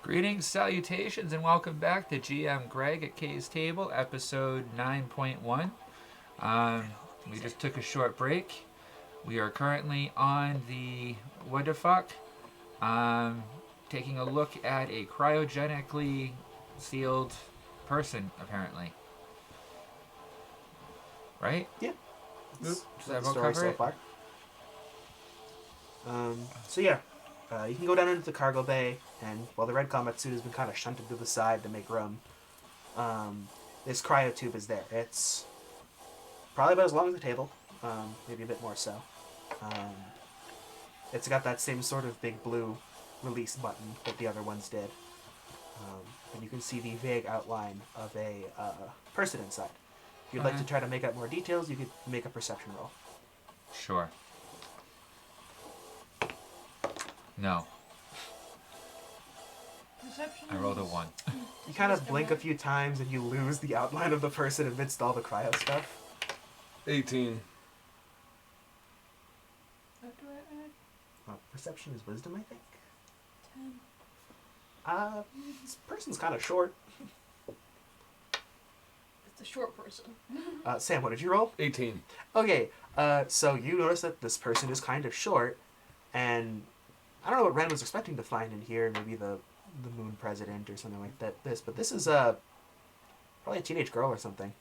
Greetings, salutations, and welcome back to GM Greg at K's Table, episode 9.1. We just took a short break. We are currently on the what the fuck? Taking a look at a cryogenically sealed person, apparently. Right? Yeah. Does The that about story cover so it? far. So yeah, you can go down into the cargo bay, and while the red combat suit has been kind of shunted to the side to make room, this cryo tube is there. It's probably about as long as the table, maybe a bit more so. Um, it's got that same sort of big blue release button that the other ones did, and you can see the vague outline of a person inside. If you'd like to Okay. try to make out more details, you could make a perception roll. Sure. No. Perception. I rolled a 1. You kind of blink a few times and you lose the outline of the person amidst all the cryo stuff. 18. What do I add? Perception is wisdom, I think. 10. This person's kind of short. It's a short person. Sam, what did you roll? 18. Okay, so you notice that this person is kind of short, and I don't know what Ren was expecting to find in here, maybe the moon president or something like that. But this is probably a teenage girl or something.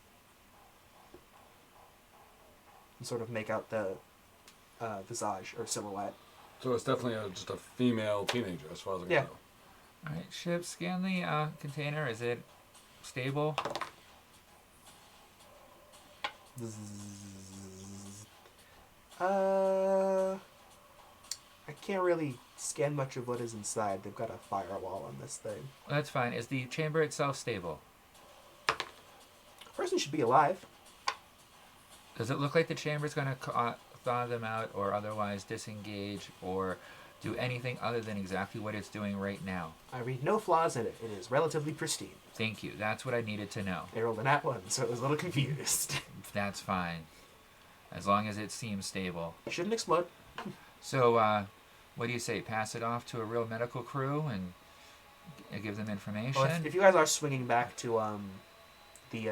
You sort of make out the visage or silhouette. So it's definitely just a female teenager as far as I can Yeah. tell. Alright, ship, scan the container. Is it stable? I can't really scan much of what is inside. They've got a firewall on this thing. That's fine. Is the chamber itself stable? Person should be alive. Does it look like the chamber's going to thaw them out or otherwise disengage or do anything other than exactly what it's doing right now? I read no flaws in it. It is relatively pristine. Thank you. That's what I needed to know. I rolled an at one, so it was a little confused. That's fine. As long as it seems stable. Shouldn't explode. So, what do you say? Pass it off to a real medical crew and give them information? Well, if you guys are swinging back to the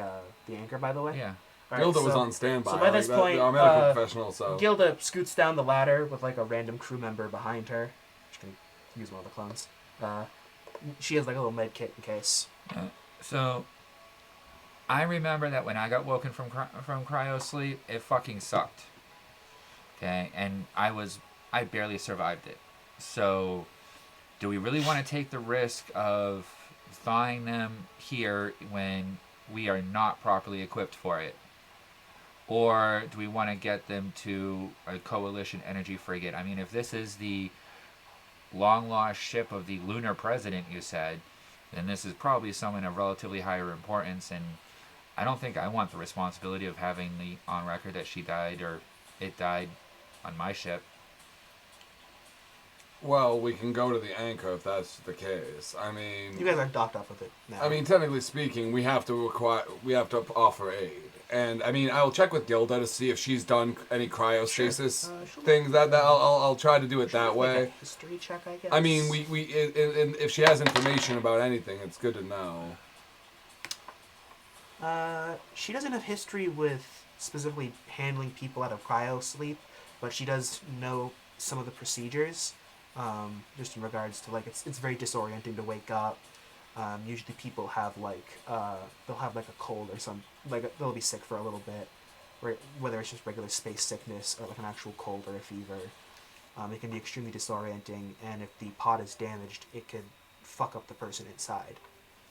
anchor, by the way. Yeah. All Gilda was so- on standby. so by this that- point, our medical professional, so. Gilda scoots down the ladder with like a random crew member behind her. Just gonna use one of the clones. She has like a little med kit in case. So, I remember that when I got woken from cryo sleep, it fucking sucked. Okay, and I barely survived it. So, do we really want to take the risk of thawing them here when we are not properly equipped for it? Or do we want to get them to a coalition energy frigate? I mean, if this is the long lost ship of the lunar president, you said, then this is probably someone of relatively higher importance, and I don't think I want the responsibility of having the on record that she died or it died on my ship. Well, we can go to the anchor if that's the case. I mean, You guys are docked up with it now. I mean, technically speaking, we have to offer aid. And I mean, I'll check with Gilda to see if she's done any cryostasis Sure. things. I'll try to do it that Like way. a history check, I guess. I mean, and if she has information about anything, it's good to know. She doesn't have history with specifically handling people out of cryo sleep, but she does know some of the procedures. Just in regards to like it's very disorienting to wake up. Usually people have like they'll have like a cold or some like they'll be sick for a little bit, whether it's just regular space sickness or like an actual cold or a fever. It can be extremely disorienting, and if the pod is damaged, it could fuck up the person inside.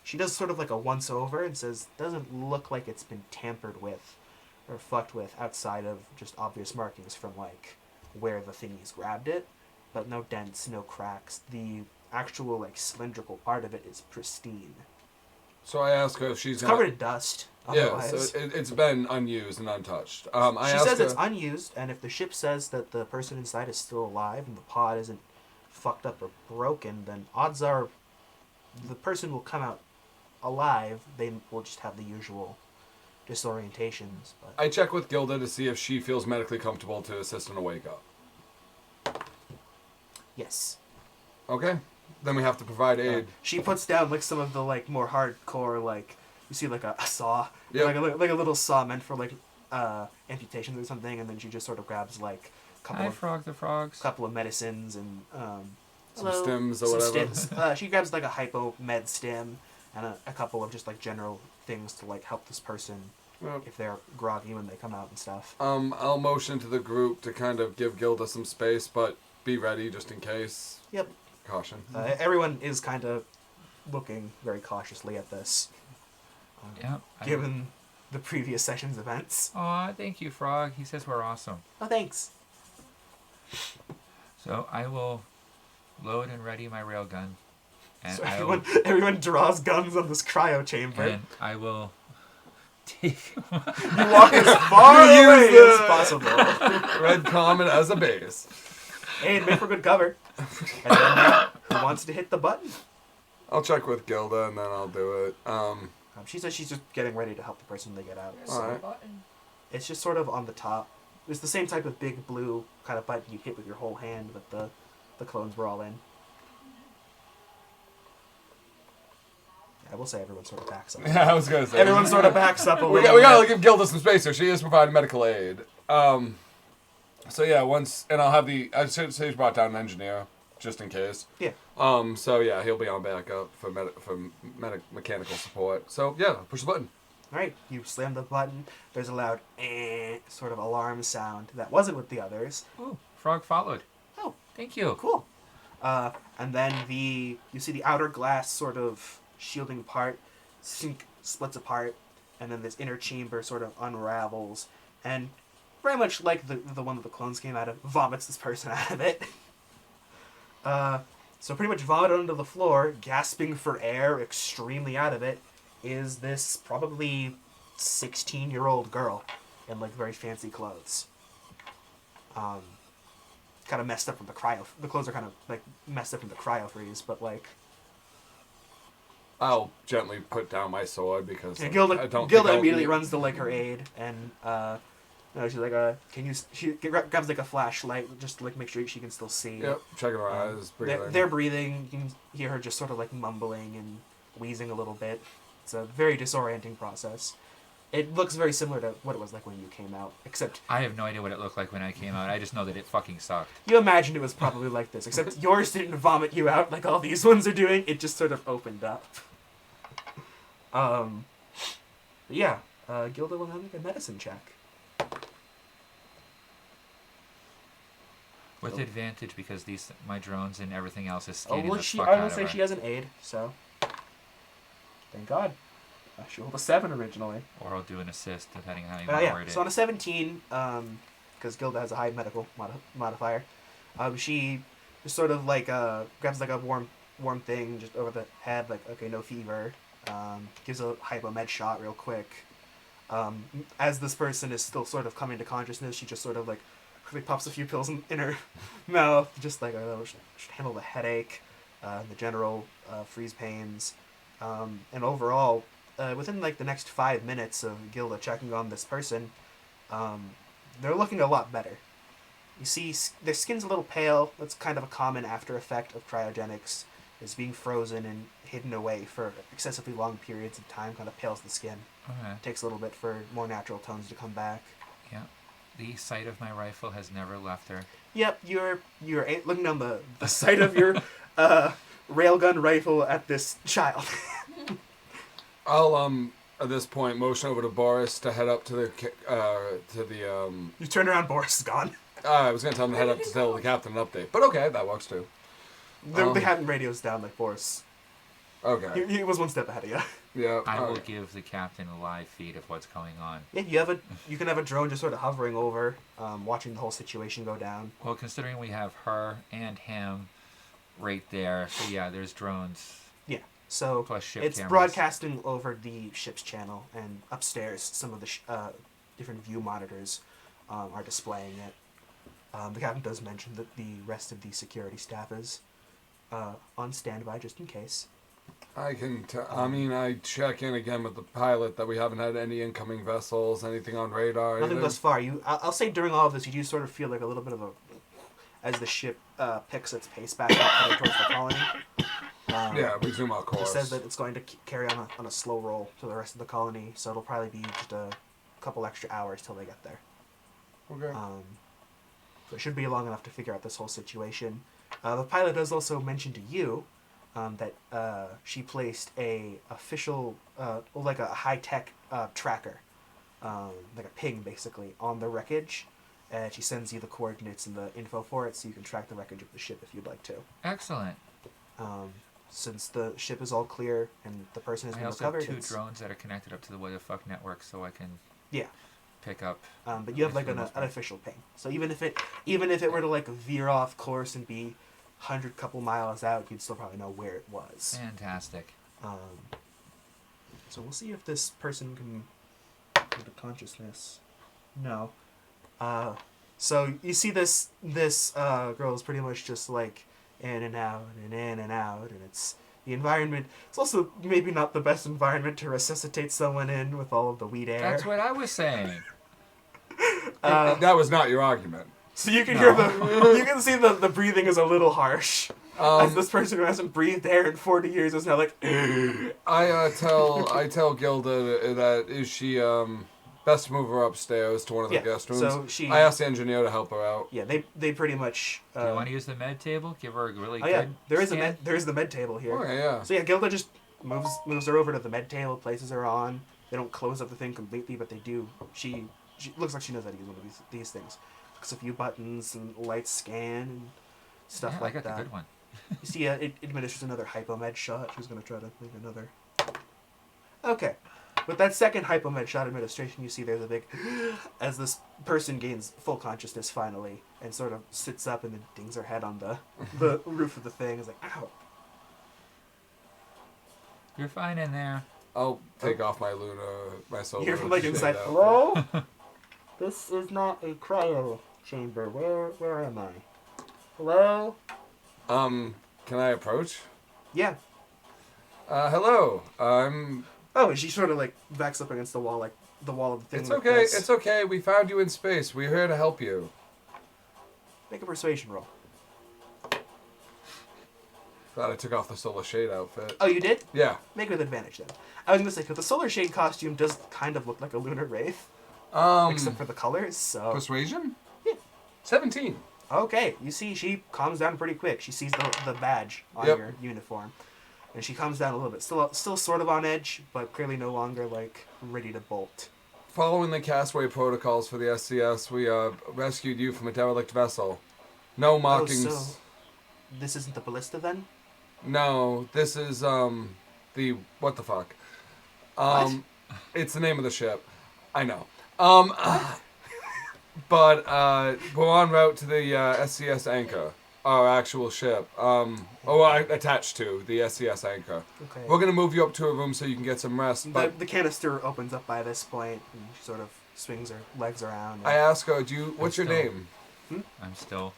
She does sort of like a once over and says, doesn't look like it's been tampered with or fucked with outside of just obvious markings from like where the thingies grabbed it, but no dents, no cracks. The actual like cylindrical part of it is pristine. So I ask her if she's It's covered in dust. Yeah, Otherwise. so it's been unused and untouched. I She asked says her, it's unused, and if the ship says that the person inside is still alive and the pod isn't fucked up or broken, then odds are the person will come out alive. They will just have the usual disorientations. But I check with Gilda to see if she feels medically comfortable to assist in a wake up. yes. Okay. Then we have to provide aid. She puts down like some of the like more hardcore like you see like a saw, Yep. like a little saw meant for like amputations or something, and then she just sort of grabs like a Hi, Frog the Frogs. couple of medicines and Some stims or whatever. stims. She grabs like a hypo med stim and a couple of just like general things to like help this person Yep. if they're groggy when they come out and stuff. I'll motion to the group to kind of give Gilda some space, but be ready just in case. Yep. Caution. Everyone is kind of looking very cautiously at this, Yep. given the previous session's events. Aw, thank you, Frog. He says we're awesome. Oh, thanks. So I will load and ready my railgun. And So I will, everyone draws guns on this cryo chamber. and I will take You walk as far You away use as the- possible. Red Comet as a base. And make for good cover. And then who wants to hit the button? I'll check with Gilda and then I'll do it. She says she's just getting ready to help the person when they get out. There's So Alright. a button. it's just sort of on the top. It's the same type of big blue kind of button you hit with your whole hand, but the clones were all in. I will say everyone sort of backs up. Yeah, I was gonna say. Everyone sort of backs up a We, little we gotta bit. give Gilda some space here. She is providing medical aid. So yeah, once and I'll have I should say he's brought down an engineer just in case. Yeah. So yeah, he'll be on backup for mechanical support. So yeah, push the button. Alright, you slam the button. There's a loud sort of alarm sound that wasn't with the others. Oh, Frog followed. Oh, Thank you. cool. And then you see the outer glass sort of shielding part splits apart, and then this inner chamber sort of unravels, and very much like the one that the clones came out of, vomits this person out of it. So pretty much vomited onto the floor, gasping for air, extremely out of it, is this probably 16-year-old girl in like very fancy clothes. Kind of messed up from the cryo. The clothes are kind of like messed up from the cryo freeze, but like I'll gently put down my sword because yeah, I Gilda don't. immediately runs to like her aid, and she's like, "Can you?" She grabs like a flashlight just to like make sure she can still see. Yep, checking her eyes, breathing. They're breathing. You can hear her just sort of like mumbling and wheezing a little bit. It's a very disorienting process. It looks very similar to what it was like when you came out, except I have no idea what it looked like when I came out. I just know that it fucking sucked. you imagined it was probably like this, except yours didn't vomit you out like all these ones are doing. It just sort of opened up. Yeah, Gilda will now make a medicine check. With Oh. advantage because my drones and everything else is Oh, skating well, the she, fuck I out will of say her. she has an aid, so thank God. She rolled a 7 originally. Or I'll do an assist depending on how you want to Yeah, word so on it. a 17, because Gilda has a high medical modifier, she just sort of like grabs like a warm thing just over the head, like, okay, no fever, gives a hypo med shot real quick. As this person is still sort of coming to consciousness, she just sort of like quickly pops a few pills in her mouth, just like should handle the headache, the general freeze pains, and overall, within like the next 5 minutes of Gilda checking on this person, they're looking a lot better. You see, their skin's a little pale. That's kind of a common after effect of cryogenics. Is being frozen and hidden away for excessively long periods of time kind of pales the skin. Okay. Takes a little bit for more natural tones to come back. Yeah. The sight of my rifle has never left her. Yep, you're looking on the sight of your railgun rifle at this child. I'll at this point motion over to Boris to head up to the You turn around, Boris is gone. I was gonna tell him to head up to tell the captain an update, but okay, that works too. They hadn't radios down like Boris. Okay. He was one step ahead of you. Yeah. I will alright. give the captain a live feed of what's going on. Yeah, you can have a drone just sort of hovering over, watching the whole situation go down. Well, considering we have her and him right there, so yeah, there's drones Yeah. So plus ship it's cameras. broadcasting over the ship's channel, and upstairs some of the different view monitors are displaying it. The captain does mention that the rest of the security staff is on standby just in case. I can. I mean, I check in again with the pilot that we haven't had any incoming vessels, anything on radar. Nothing anything. thus far. I'll say during all of this, you do sort of feel like a little bit of a, as the ship picks its pace back up headed towards the colony. Yeah, resume our It course. says that it's going to carry on a slow roll to the rest of the colony, so it'll probably be just a couple extra hours till they get there. Okay. So it should be long enough to figure out this whole situation. The pilot does also mention to you that she placed a official, like a high-tech tracker, like a ping basically, on the wreckage. And she sends you the coordinates and the info for it so you can track the wreckage of the ship if you'd like to. Excellent. Since the ship is all clear and the person has I been also recovered, have 2 it's- drones that are connected up to the What the Fuck network, so I can yeah. pick up. But you have like an official ping. So even if it were to like veer off course and be 100 couple miles out, you'd still probably know where it was. Fantastic. So we'll see if this person can go to consciousness. No. So you see this girl is pretty much just like in and out and in and out, and it's the environment. It's also maybe not the best environment to resuscitate someone in with all of the weed air. That's what I was saying. That was not your argument. So you can No. hear you can see the breathing is a little harsh. As this person who hasn't breathed air in 40 years is now like. I tell Gilda that is she best to move her upstairs to one of the Yeah, guest rooms. so she- I asked the engineer to help her out. Yeah, they pretty much. Do you want to use the med table? Give her a really Oh yeah, good there is scan? there is the med table here. Okay, yeah. So yeah, Gilda just moves her over to the med table, places her on. They don't close up the thing completely, but they do. She looks like she knows how to use one of these things. Clicks a few buttons and lights scan and stuff Yeah, like I got that. the good one. You see, it administers another hypomed shot. She's gonna try to make another. Okay, with that second hypomed shot administration, you see there's a big, as this person gains full consciousness finally and sort of sits up and then dings her head on the roof of the thing. Is like, ow. You're fine in there. I'll take off my solar. You're like shade inside. out. Hello? This is not a cryo chamber. Where am I? Hello? Can I approach? Yeah. Hello. I'm. Oh, and she sort of like backs up against the wall, like the wall of the thing. It's like okay. this. It's okay. We found you in space. We're here to help you. Make a persuasion roll. Thought I took off the solar shade outfit. Oh, you did? Yeah. Make it with advantage then. I was gonna say, because the solar shade costume does kind of look like a lunar wraith, except for the colors. So Persuasion? Yeah. 17. okay, you see, she calms down pretty quick. She sees the badge on Yep. your uniform, and she calms down a little bit. Still sort of on edge, but clearly no longer like ready to bolt. Following the castaway protocols for the SCS, we rescued you from a derelict vessel. No markings. Oh, so this isn't the ballista then? No, this is the what the fuck. What? It's the name of the ship. I know. But we're en route to the SCS Anchor, our actual ship. Attached to the SCS Anchor. Okay. We're gonna move you up to a room so you can get some rest. But The canister opens up by this point, and she sort of swings her legs around. I ask her, what's your still- name? I'm still.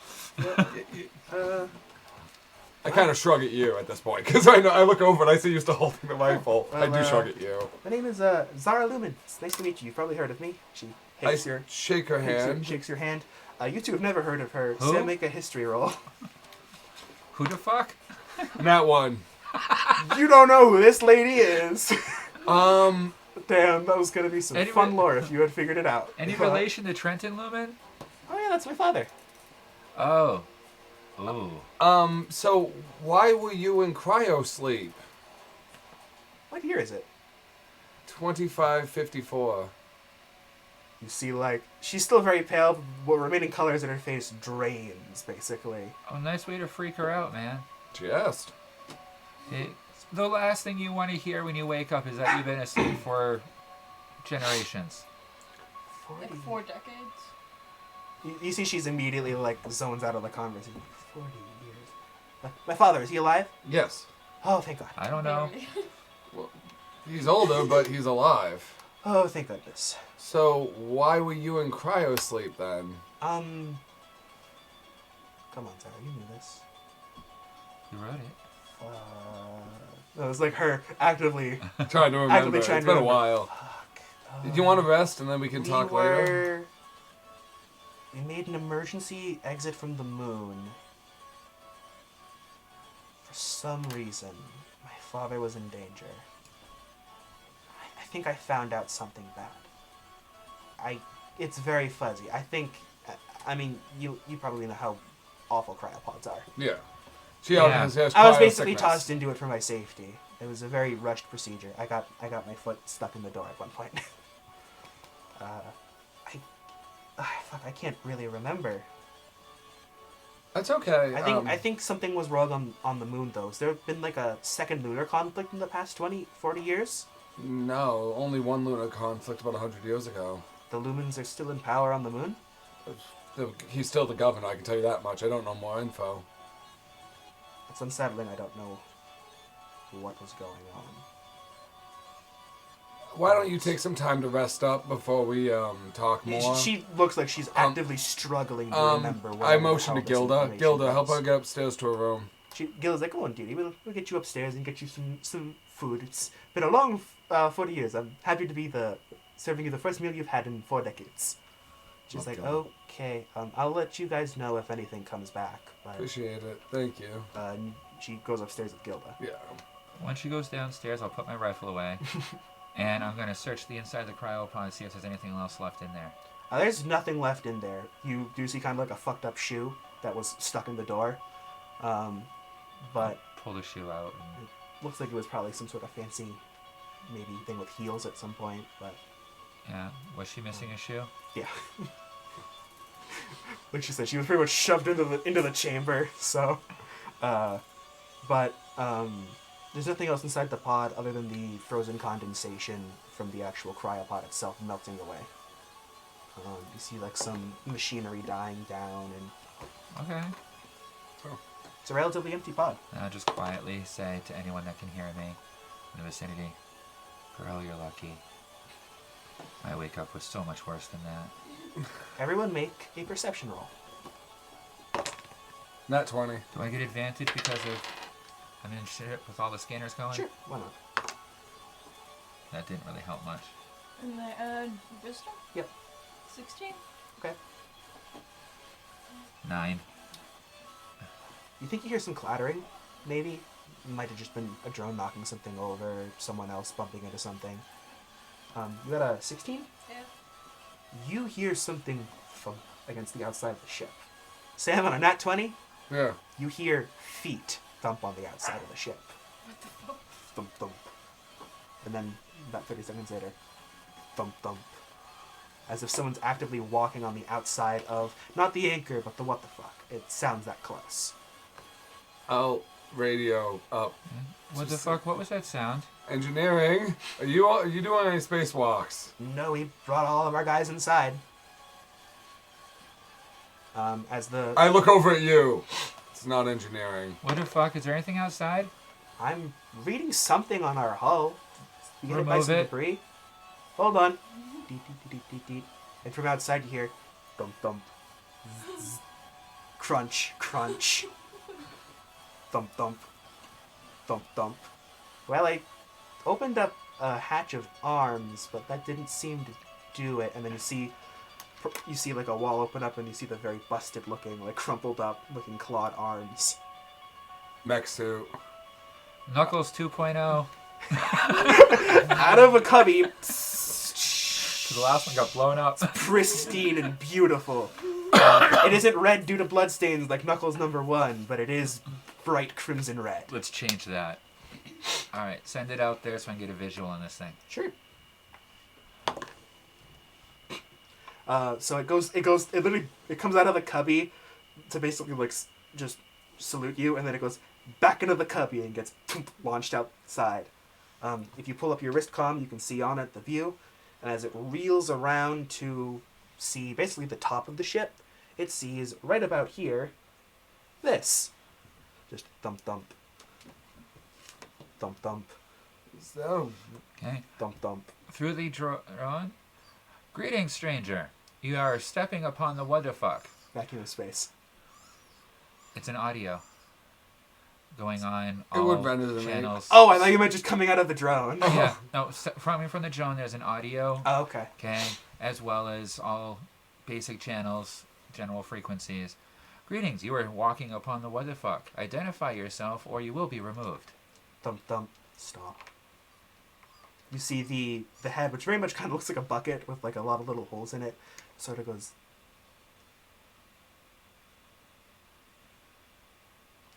I kind of shrug at you at this point because I look over and I see you still holding the rifle. well, I do shrug at you. My name is Zara Lumen. It's nice to meet you. You've probably heard of me. She I shakes your shake her hand. shakes your hand. You two have never heard of her. Who? So make a history roll. Who the fuck? Nat one. You don't know who this lady is. Um, Damn, that was gonna be some Any fun re- lore if you had figured it out. Any relation to Trenton Lumen? Oh yeah, that's my father. Oh. Ooh. so why were you in cryo sleep? What year is it? 2554. You see, like, she's still very pale, but what remaining colors in her face drains, basically. Oh, nice way to freak her out, man. Just. The last thing you want to hear when you wake up is that you've been asleep for generations. Like 4 decades. You see she's immediately, like, zones out of the conversation. 40 years. My father, is he alive? Yes. Oh, thank God. I don't know. He's older, but he's alive. Oh, thank goodness. So why were you in cryo sleep then? Come on, Sarah, you knew this. You wrote it. It was like her actively... Trying to remember. Actively trying It's to been a remember. while. Do you want to rest and then we can talk later? We made an emergency exit from the moon. For some reason, my father was in danger. I think I found out something bad. It's very fuzzy. I mean, you probably know how awful cryopods are. Yeah. She Yeah. has I was basically cryosickness. tossed into it for my safety. It was a very rushed procedure. I got my foot stuck in the door at one point. Fuck, I can't really remember. That's okay. I think something was wrong on the moon, though. Has there been like a second lunar conflict in the past 20, 40 years? No, only one lunar conflict about 100 years ago. The Lumens are still in power on the moon? He's still the governor, I can tell you that much. I don't know more info. It's unsettling. I don't know what was going on. Why don't you take some time to rest up before we talk more? She looks like she's actively struggling to remember what I motion to Gilda. Gilda, help her get upstairs to her room. Gilda's like, "Go on, dearie. We'll get you upstairs and get you some food. It's been a long 40 years. I'm happy to be serving you the first meal you've had in 4 decades." She's like, "Okay, I'll let you guys know if anything comes back." But, Appreciate it. Thank you. and she goes upstairs with Gilda. Yeah. When she goes downstairs, I'll put my rifle away. And I'm going to search the inside of the cryopod to see if there's anything else left in there. There's nothing left in there. You do see kind of like a fucked up shoe that was stuck in the door. But Pull the shoe out. And looks like it was probably some sort of fancy maybe thing with heels at some point, but yeah. Was she missing a shoe? yeah. Like she said, she was pretty much shoved into the chamber, so there's nothing else inside the pod other than the frozen condensation from the actual cryopod itself melting away. You see like some machinery dying down, and Okay. it's a relatively empty pod. And I'll just quietly say to anyone that can hear me in the vicinity, "Girl, you're lucky. My wake up was so much worse than that." Everyone make a perception roll. Nat 20. Do I get advantage because of I'm in shit with all the scanners going? Sure, why not? That didn't really help much. And I add wisdom? Yep. 16? Okay. 9. You think you hear some clattering, maybe? It might have just been a drone knocking something over, someone else bumping into something. You got a 16? Yeah. You hear something thump against the outside of the ship. Sam, on a nat 20, Yeah. you hear feet thump on the outside of the ship. What the fuck? Thump, thump. And then, about 30 seconds later, thump, thump. As if someone's actively walking on the outside of, not the anchor, but the what the fuck. It sounds that close. I'll radio up. What the fuck? What was that sound? Engineering. Are you doing any spacewalks? No, we brought all of our guys inside. I look over at you. It's not engineering. What the fuck? Is there anything outside? I'm reading something on our hull. You get hit by Remove some it. debris. Hold on. Deet, deet, deet, deet, deet. And from outside you hear thump thump. Zzz. Crunch, crunch. Thump thump. Thump thump. Well, I opened up a hatch of arms, but that didn't seem to do it. And then you see like a wall open up and you see the very busted looking, like crumpled up looking clawed arms. Mech suit. Knuckles 2.0. Out of a cubby, The last one got blown up. pristine and beautiful. It isn't red due to bloodstains like Knuckles #1, but it is bright crimson red. Let's change that. Alright, send it out there so I can get a visual on this thing. Sure. So it comes out of the cubby to basically like just salute you, and then it goes back into the cubby and gets launched outside. If you pull up your wrist comm, you can see on it the view, and as it reels around to see basically the top of the ship, it sees right about here this. Just thump thump. Thump thump. So, Okay. Thump thump. Through the drone. Greetings, stranger. You are stepping upon the what the fuck. Vacuum of space. It's an audio going on It all would render the channels. Oh, I thought you meant just coming out of the drone. Yeah, no, from the drone there's an audio, Oh, okay. okay, as well as all basic channels general frequencies. Greetings, you are walking upon the what the fuck. Identify yourself or you will be removed. Thump thump. Stop. You see the head, which very much kind of looks like a bucket with like a lot of little holes in it, sort of goes.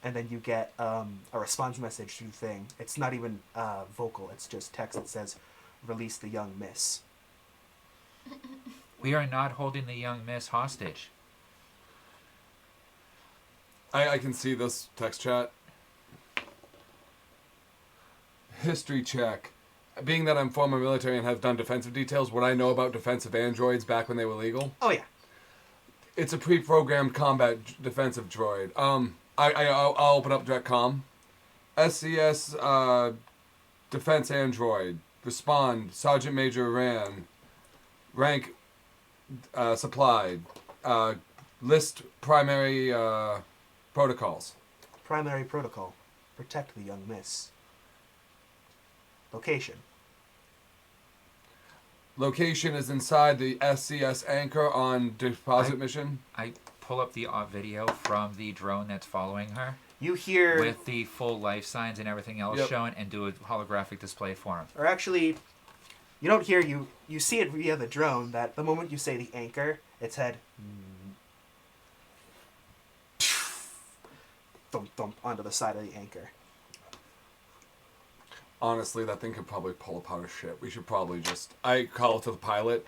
And then you get a response message to the thing. It's not even vocal. It's just text that says, "Release the young miss." We are not holding the young miss hostage. I can see this text chat. History check. Being that I'm former military and have done defensive details, what I know about defensive androids back when they were legal, Oh yeah. it's a pre-programmed combat defensive droid. I'll open up DirectCom. SCS defense android. Respond. Sergeant Major Ran. Rank supplied. List primary protocols. Primary protocol: protect the young miss. Location: Location is inside the SCS anchor on deposit I- mission. I pull up the video from the drone that's following her you hear, with the full life signs and everything else Yep. shown and do a holographic display for him. or actually, you don't hear, you see it via the drone that the moment you say the anchor, its head thump thump onto the side of the anchor. Honestly, that thing could probably pull apart a ship. We should probably just... I call it to the pilot.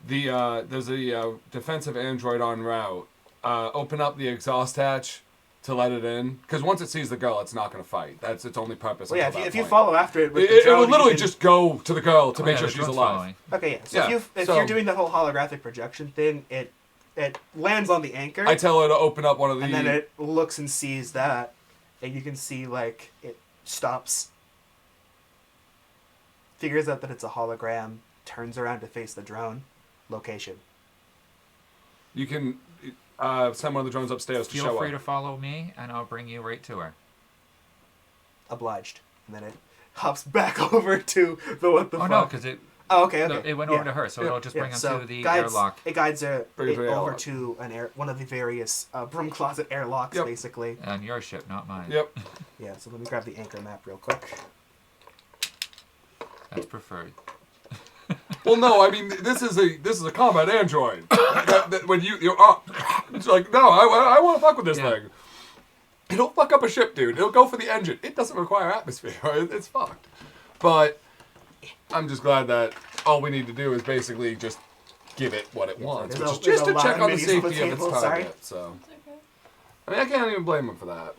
There's a defensive android en route. Open up the exhaust hatch to let it in. Because once it sees the girl, it's not going to fight. That's its only purpose. Well, yeah, until if that you point. follow after it with the It drone, would you literally can- just go to the girl to Oh, make yeah, sure the she's drone's alive. following. Okay, yeah. So Yeah, if so- you're doing the whole holographic projection thing, it lands on the anchor, I tell her to open up one of the... and then it looks and sees that, and you can see like it stops, figures out that it's a hologram, turns around to face the drone. Location. You can send one of the drones upstairs to Feel show free her. to follow me and I'll bring you right to her. Obliged. And then it hops back over to the what the Oh fuck. no, because it Oh, okay, okay. it went Yeah. over to her, so Yeah. it'll just bring him so to the guides, airlock. It guides Bring it it to the over airlock. to one of the various broom closet airlocks, Yep. basically. On your ship, not mine. Yep. Yeah, so let me grab the anchor map real quick. That's preferred. Well, no, I mean this is a combat android. that when you're it's like no, I want to fuck with this Yeah. thing. It'll fuck up a ship, dude. It'll go for the engine. It doesn't require atmosphere. It's fucked. But I'm just glad that all we need to do is basically just give it what it wants, there's which is there's just a to lot check of on the minis on the safety of its table, sorry. target. So It's okay. I mean, I can't even blame him for that.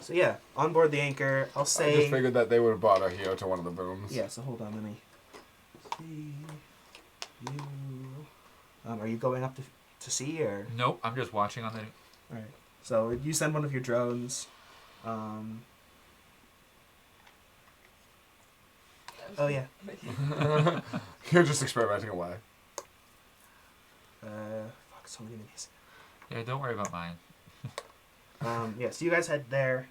So yeah, on board the anchor, I'll I just say. figured that they would have brought her here to one of the rooms. Yeah, so hold on, let me see. You. Are you going up to see or? Nope, I'm just watching on the. Alright. So you send one of your drones. Oh yeah. You're just experimenting away. Fuck, so many minis. Yeah, don't worry about mine. Yeah, so you guys head there.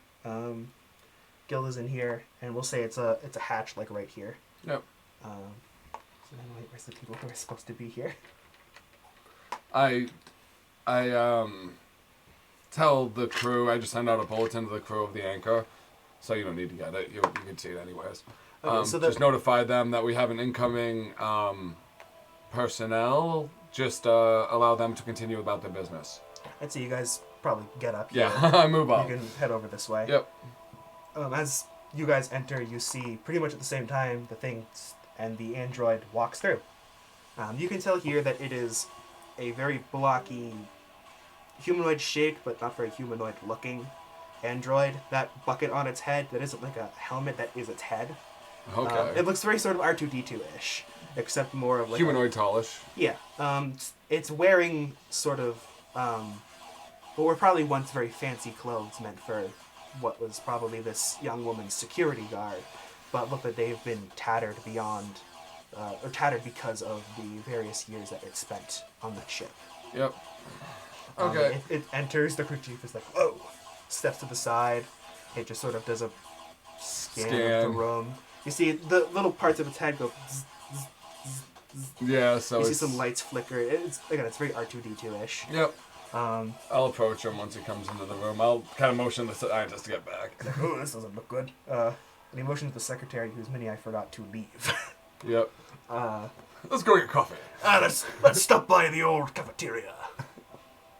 Gilda's in here, and we'll say it's a hatch like right here. Yep. So then where's the people who are supposed to be here? I tell the crew, I just send out a bulletin to the crew of the anchor, so you don't need to get it. You can see it anyways. Okay, so the, Just notify them that we have an incoming personnel. Just allow them to continue about their business. I'd say you guys probably get up here. Yeah, I move up. You can head over this way. Yep. As you guys enter, you see pretty much at the same time the thing and the android walks through. You can tell here that it is a very blocky, humanoid shaped but not very humanoid looking android. That bucket on its head, that isn't like a helmet, that is its head. Okay. It looks very sort of R2-D2-ish, except more of like Humanoid tallish. Yeah. It's wearing sort of what were probably once very fancy clothes meant for what was probably this young woman's security guard, but look that they've been tattered beyond, or tattered because of the various years that it spent on that ship. Yep. Okay. It enters, the crew chief is like, whoa, steps to the side. It just sort of does a scan of the Scan. room. You see the little parts of its head go zzz, zzz, zzz, Yeah, so You see it's... some lights flicker. It's very R2D2-ish. Yep. Um, I'll approach him once he comes into the room. I'll kind of motion the scientist to get back. like, oh, this doesn't look good. And he motions the secretary, whose mini I forgot to leave. Yep. uh, Let's go get coffee. let's stop by the old cafeteria.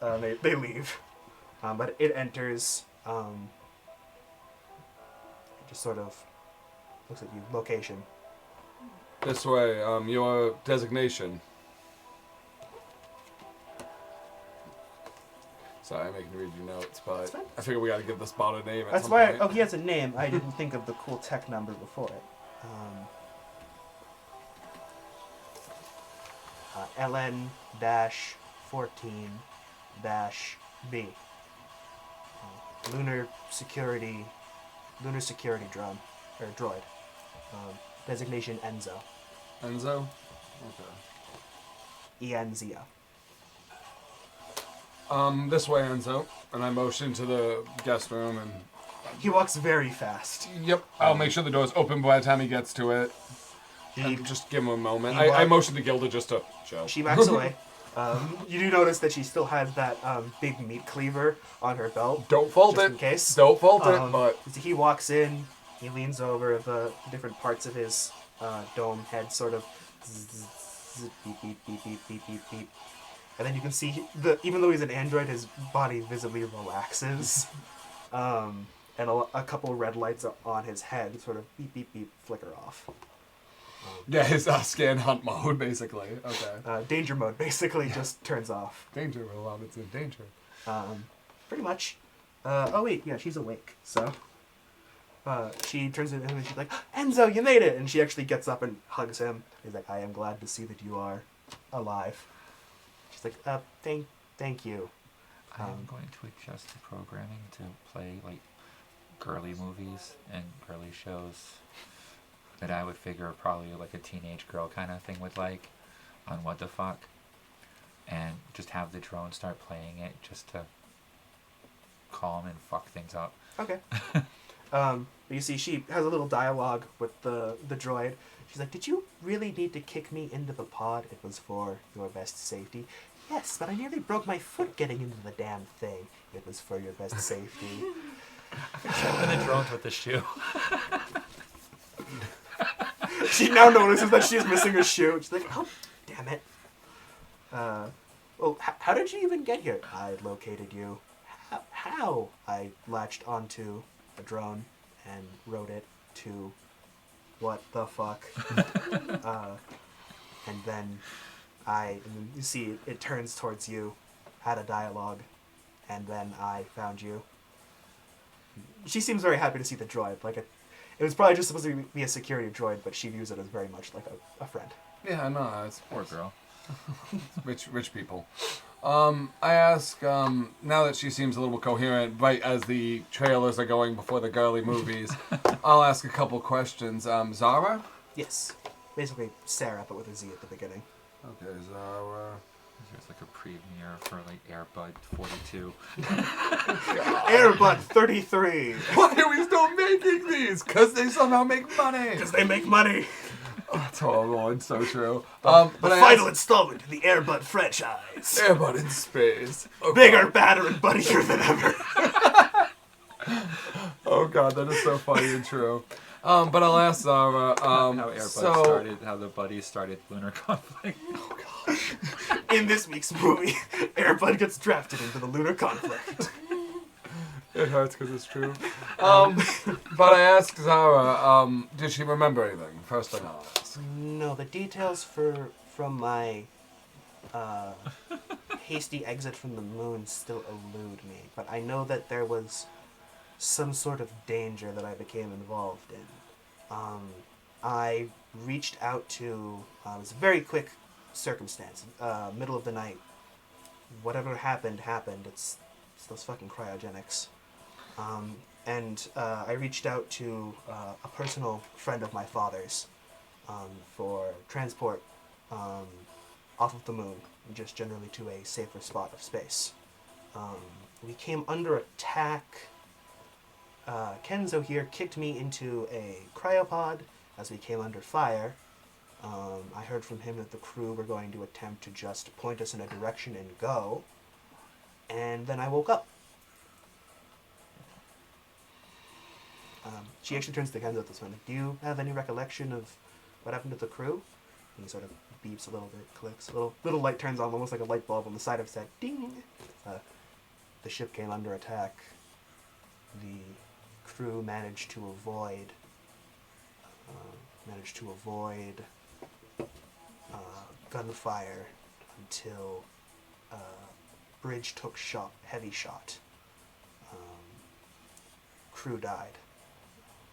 They leave, but it enters. It just sort of looks at you. Location. This way, your designation. Sorry, I'm making you read your notes, but fine. I figure we gotta give this bot a name at That's some why. point. Oh, he has a name. I didn't think of the cool tech number before it. LN-14-B. Lunar security drone or droid. Designation Enzo. Enzo? Okay. ENZO. This way, Enzo. And I motion to the guest room and... He walks very fast. Yep. I'll make sure the door's open by the time he gets to it. He And just give him a moment. he I wa- motion to Gilda just to show. She backs away. You do notice that she still has that big meat cleaver on her belt. Don't fault Just it. in case. Don't fault it, but... He walks in, he leans over, the different parts of his dome head sort of beep, beep, beep, beep, beep, beep, beep. And then you can see, even though he's an android, his body visibly relaxes. And a couple red lights on his head sort of beep, beep, beep, flicker off. Yeah, his scan hunt mode, basically. Okay. Danger mode basically just turns off. Danger, we're allowed it's in danger. Pretty much. Oh wait, yeah, she's awake. So she turns to him and she's like, "Enzo, you made it!" And she actually gets up and hugs him. He's like, "I am glad to see that you are alive." She's like, thank you." I'm going to adjust the programming to play like girly movies and girly shows that I would figure probably like a teenage girl kind of thing would like on What the Fuck, and just have the drone start playing it just to calm and fuck things up. Okay. You see, she has a little dialogue with the droid. She's like, "Did you really need to kick me into the pod? It was for your best safety." "Yes, but I nearly broke my foot getting into the damn thing. It was for your best safety." And the drones with the shoe. She now notices that she's missing a shoe. She's like, "Oh, damn it." Well, how did you even get here? "I located you." How? "I latched onto a drone and rode it to what the fuck." And then you see it turns towards you, had a dialogue, and then I found you. She seems very happy to see the droid. It was probably just supposed to be a security droid, but she views it as very much like a friend. Yeah, no, it's Poor girl. rich people. I ask, now that she seems a little coherent, right as the trailers are going before the girly movies, I'll ask a couple questions. Zara? Yes. Basically Sarah, but with a Z at the beginning. Okay, Zara. There's like a premiere for like Airbud 42. Airbud 33! Why are we still making these? Because they somehow make money. Because they make money! That's horrible. It's so true. The But I final ask, installment in the Airbud franchise. Airbud in space. Oh, Bigger, God. badder, and buddier than ever. Oh god, that is so funny and true. But I'll ask Zara. How Airbud started, how the buddies started lunar conflict. In this week's movie, Airbud gets drafted into the lunar conflict. It hurts because it's true. But I asked Zara, did she remember anything? First thing I'll ask. No, the details from my hasty exit from the moon still elude me, but I know that there was some sort of danger that I became involved in. I reached out to, it was a very quick circumstance, middle of the night. Whatever happened. It's those fucking cryogenics. And I reached out to a personal friend of my father's for transport off of the moon, just generally to a safer spot of space. We came under attack. Kenzo here kicked me into a cryopod as we came under fire. I heard from him that the crew were going to attempt to just point us in a direction and go. And then I woke up. She actually turns to Kenzo at this one. Do you have any recollection of what happened to the crew? And he sort of beeps a little bit, clicks. A little light turns on, almost like a light bulb on the side of his head. Ding! The ship came under attack. The crew managed to avoid gunfire until bridge took heavy shot. Crew died.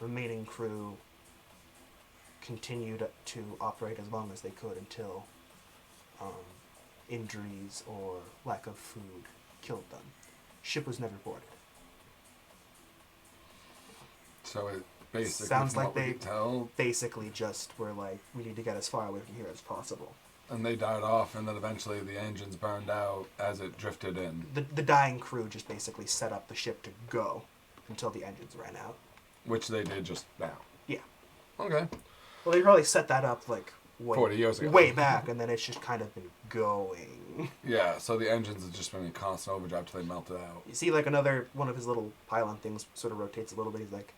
Remaining crew continued to operate as long as they could until injuries or lack of food killed them. Ship was never boarded. So it basically, Sounds from like what we they could tell, basically just were like, we need to get as far away from here as possible. and they died off, and then eventually the engines burned out as it drifted in. The dying crew just basically set up the ship to go until the engines ran out. Which they did just now. Yeah. Okay. Well, they probably set that up like 40 years ago. way back, and then it's just kind of been going. Yeah, so the engines have just been in constant overdrive till they melted out. You see, like, another one of his little pylon things sort of rotates a little bit. He's like,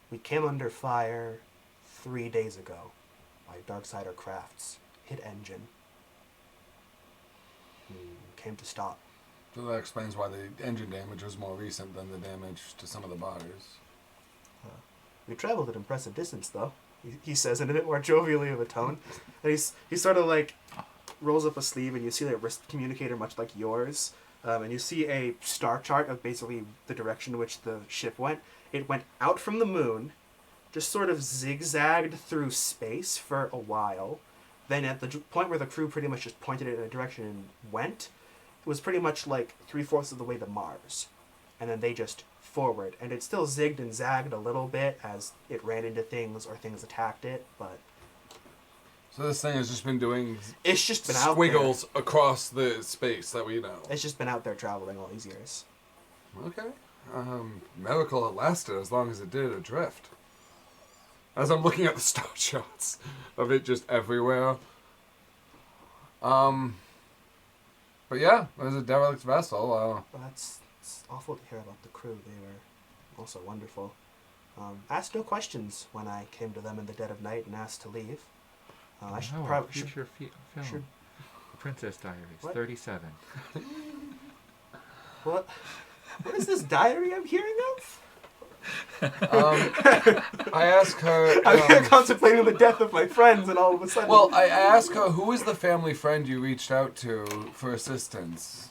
we came under fire 3 days ago by Darksider Crafts. Hit engine. Came to stop. So that explains why the engine damage was more recent than the damage to some of the bodies. We traveled an impressive distance, though, he says in a bit more jovially of a tone. And he sort of, like, rolls up a sleeve, and you see a wrist communicator much like yours. And you see a star chart of basically the direction in which the ship went. It went out from the moon, just sort of zigzagged through space for a while. Then at the point where the crew pretty much just pointed it in a direction and went, it was pretty much like 3/4 of the way to Mars. And then they just forward. And it still zigged and zagged a little bit as it ran into things or things attacked it, but So this thing has just been doing it's just been out squiggles across the space that we know. there. It's just been out there traveling all these years. Okay. Miracle it lasted as long as it did adrift. As I'm looking at the star shots of it just everywhere. But yeah, it was a derelict vessel. Well, it's awful to hear about the crew. They were also wonderful. Asked no questions when I came to them in the dead of night and asked to leave. I should Oh, probably future film. should- Princess Diaries, What? 37. What is this diary I'm hearing of? I asked her. I'm here contemplating the death of my friends, and all of a sudden. Well, I asked her who is the family friend you reached out to for assistance.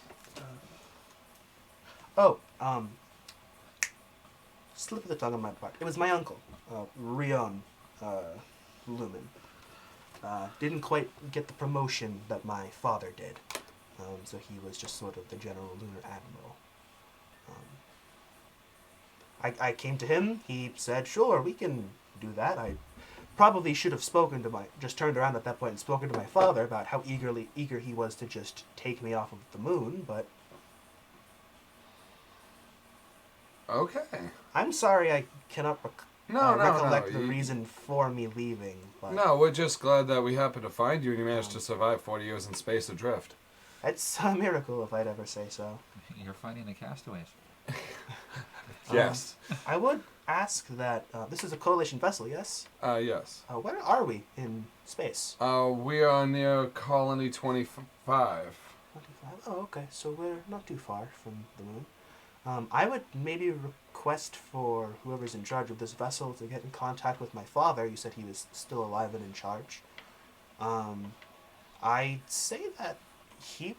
Slip of the tongue on my part. It was my uncle, Rion Lumen. Didn't quite get the promotion that my father did, so he was just sort of the general lunar admiral. I came to him. He said, "Sure, we can do that." I probably should have just turned around at that point and spoken to my father about how eager he was to just take me off of the moon, but Okay. I'm sorry I cannot No, recollect no. the reason for me leaving. But No, we're just glad that we happened to find you and you managed to survive 40 years in space adrift. it's a miracle if I'd ever say so. You're finding the castaways. Yes. I would ask that this is a coalition vessel, yes? Yes. Where are we in space? We are near Colony 25. 25. Oh, okay. So we're not too far from the moon. I would maybe request for whoever's in charge of this vessel to get in contact with my father. You said he was still alive and in charge. I'd say that he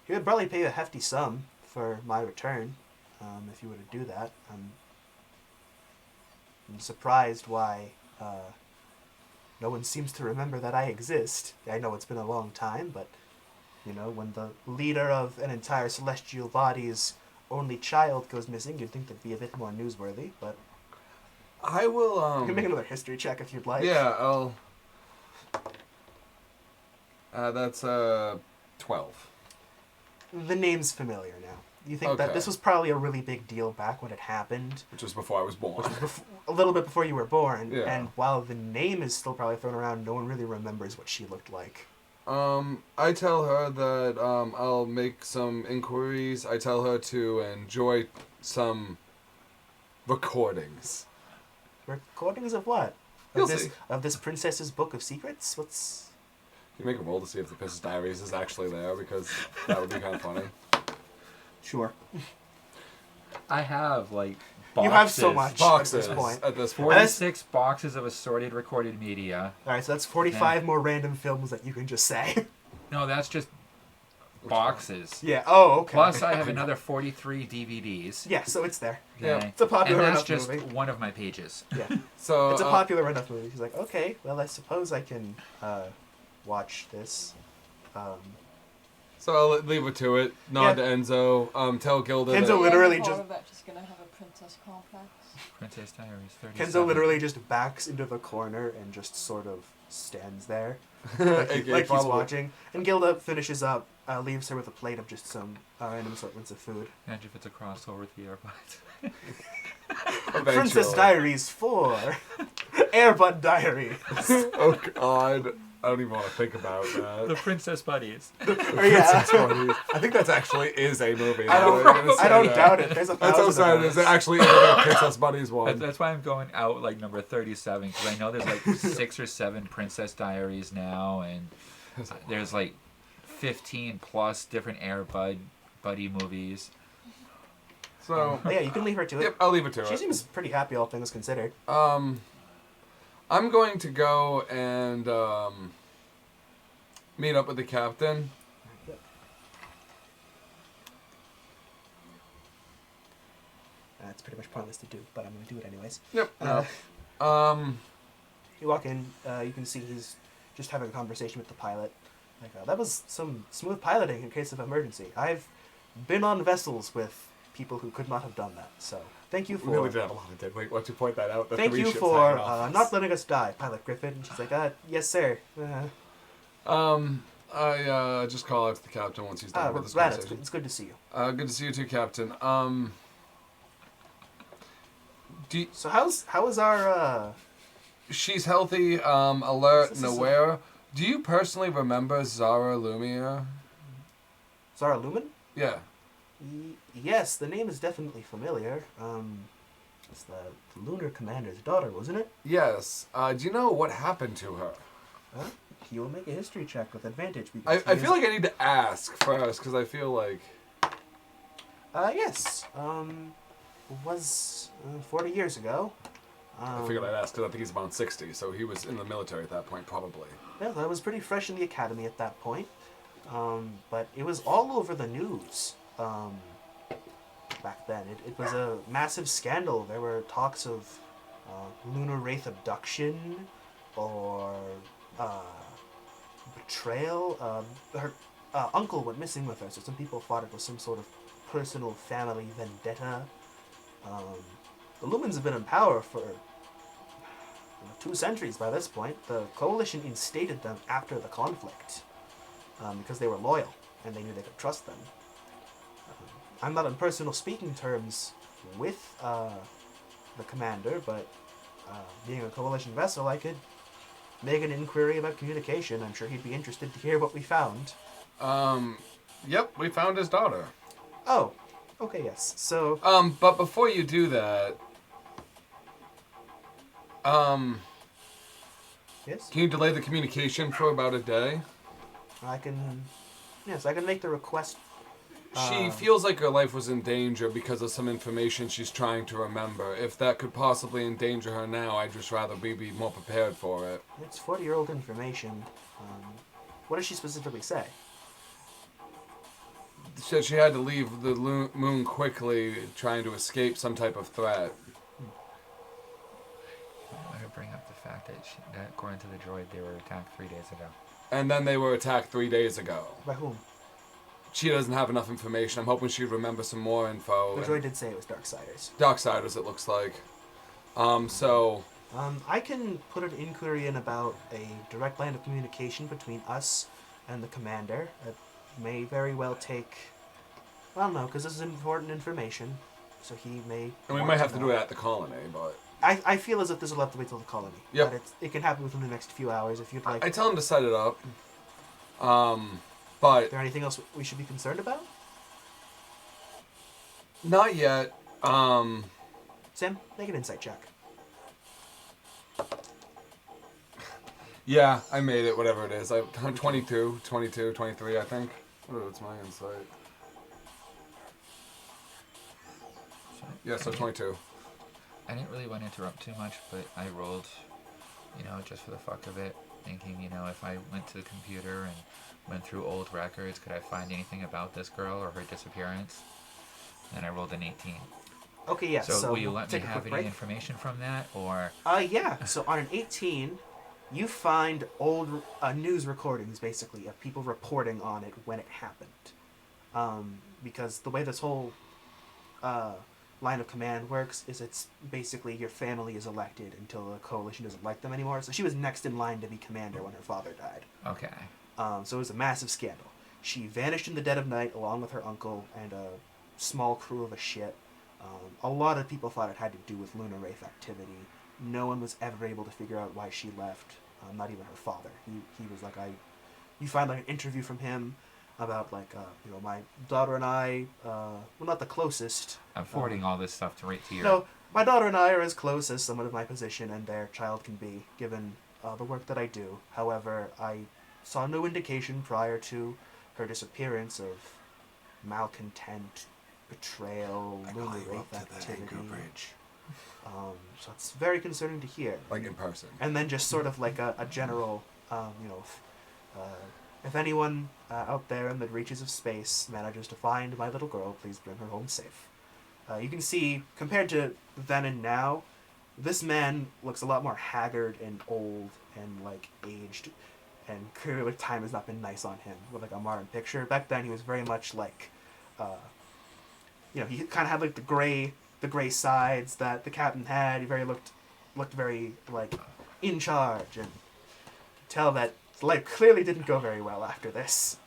would probably pay a hefty sum for my return, if you were to do that. I'm surprised why no one seems to remember that I exist. I know it's been a long time, but you know, when the leader of an entire celestial body's only child goes missing, you'd think that'd be a bit more newsworthy, but I will, you can make another history check if you'd like. Yeah, I'll... that's, 12. The name's familiar now. You think that Okay. this was probably a really big deal back when it happened, Which was before I was born. a little bit before you were born. Yeah. And while the name is still probably thrown around, no one really remembers what she looked like. I tell her that I'll make some inquiries. I tell her to enjoy some recordings. Recordings of what? You'll Of this see. of this princess's book of secrets? What's You make a roll to see if the Princess Diaries is actually there, because that would be kind of funny. sure. I have like boxes. You have so much. Boxes At this point. at this point. 46 boxes of assorted recorded media. Alright, so that's 45 more random films that you can just say. No, that's just boxes. yeah, oh, okay. Plus, I have another 43 DVDs. Yeah, so it's there. Yeah. Okay? It's a popular and that's enough just movie. one of my pages. Yeah. So It's a popular enough movie. She's like, okay, well, I suppose I can watch this. So I'll leave her to it. Nod Yeah. to Enzo. Tell Gilda. Enzo that- literally Yeah, just- Horvath gonna have a princess complex. Princess Diaries 37. Kenzo literally just backs into the corner and just sort of stands there. Like, AKA like he's probably. watching. And Gilda finishes up, leaves her with a plate of just some random assortments of food. Imagine if it's a crossover with the Airbuds. Eventually. Princess Diaries 4. Airbud Diary. Oh God. I don't even want to think about that. The Princess Buddies. Or, yeah. I think that's actually is a movie. I now that you're gonna say don't that. doubt it. There's a That's so thousand sad. of There's those. actually a Princess Buddies one. That's why I'm going out like number 37, because I know there's like 6 or 7 Princess Diaries now, and there's like 15 plus different Buddy movies. So, But yeah, you can leave her to it. yep, I'll leave it to She it. seems pretty happy, all things considered. I'm going to go and meet up with the captain. It's pretty much pointless to do, but I'm going to do it anyways. Yep. Uh, You walk in, you can see he's just having a conversation with the pilot. Like, that was some smooth piloting in case of emergency. I've been on vessels with people who could not have done that, so thank you we for... really did have a lot of dead weight. Why don't you point that out? The Thank three you ships for hanging off us. not letting us die, Pilot Griffin. And she's like, yes, sir. I just call out to the captain once he's done with this Rad, conversation. it's good to see you. Good to see you too, Captain. So how is our... She's healthy, alert, This and is a- aware. Do you personally remember Zara Lumia? Zara Lumen? Yeah. Yes, the name is definitely familiar. It's the Lunar Commander's daughter, wasn't it? Yes. Do you know what happened to her? You will make a history check with advantage. Because I feel like I need to ask first, because I feel like... Yes. Was 40 years ago. I figured I'd ask, because I think he's about 60, so he was in the military at that point, probably. Yeah, I was pretty fresh in the academy at that point. But it was all over the news back then. It was a massive scandal. There were talks of lunar wraith abduction or betrayal. Her uncle went missing with her, so some people thought it was some sort of personal family vendetta. The Lumens have been in power for 2 centuries by this point. The Coalition instated them after the conflict because they were loyal and they knew they could trust them. I'm not on personal speaking terms with the commander, but being a Coalition vessel, I could make an inquiry about communication. I'm sure he'd be interested to hear what we found. Yep, we found his daughter. Oh, okay, yes. So, But before you do that, yes, can you delay the communication for about a day? I can make the request. She feels like her life was in danger because of some information she's trying to remember. If that could possibly endanger her now, I'd just rather we be more prepared for it. It's 40-year-old information. What does she specifically say? She said she had to leave the moon quickly, trying to escape some type of threat. I'm going to bring up the fact that according to the droid, they were attacked 3 days ago. And then they were attacked 3 days ago. By whom? She doesn't have enough information. I'm hoping she'd remember some more info. The droid did say it was Darksiders. Darksiders, it looks like. I can put an inquiry in about a direct line of communication between us and the commander. It may very well take, Well, no, because this is important information, so he may. And we want might have to know. do it at the colony, but I feel as if this will have to wait till the colony. Yep. But it can happen within the next few hours if you'd like. I tell him to set it up. Is But there anything else we should be concerned about? not yet. Sam, make an insight check. Yeah, I made it, whatever it is. 22, 23, I think. Oh, it's my insight. Yeah, so 22. I didn't really want to interrupt too much, but I rolled, just for the fuck of it, thinking, if I went to the computer and went through old records, could I find anything about this girl or her disappearance? And I rolled an 18. Okay, yeah. So will you let me take a have quick any break. information from that, or? Yeah. So on an 18, you find old news recordings, basically, of people reporting on it when it happened. Because the way this whole line of command works is it's basically your family is elected until the coalition doesn't like them anymore. So she was next in line to be commander when her father died. Okay. So it was a massive scandal. She vanished in the dead of night along with her uncle and a small crew of a ship. A lot of people thought it had to do with lunar wraith activity. No one was ever able to figure out why she left. Not even her father. He was like, you find like an interview from him about like, my daughter and I, we're not the closest. I'm forwarding all this stuff right to your. No, my daughter and I are as close as someone of my position and their child can be, given the work that I do. However, I saw no indication prior to her disappearance of malcontent, betrayal, lunar wraith activity. So it's very concerning to hear. Like in person. And then just sort of like a general, if anyone out there in the reaches of space manages to find my little girl, please bring her home safe. You can see, compared to then and now, this man looks a lot more haggard and old and like aged, and clearly time has not been nice on him with like a modern picture. Back then he was very much like, he kind of had like the gray sides that the captain had. He looked very like in charge, and tell that life clearly didn't go very well after this.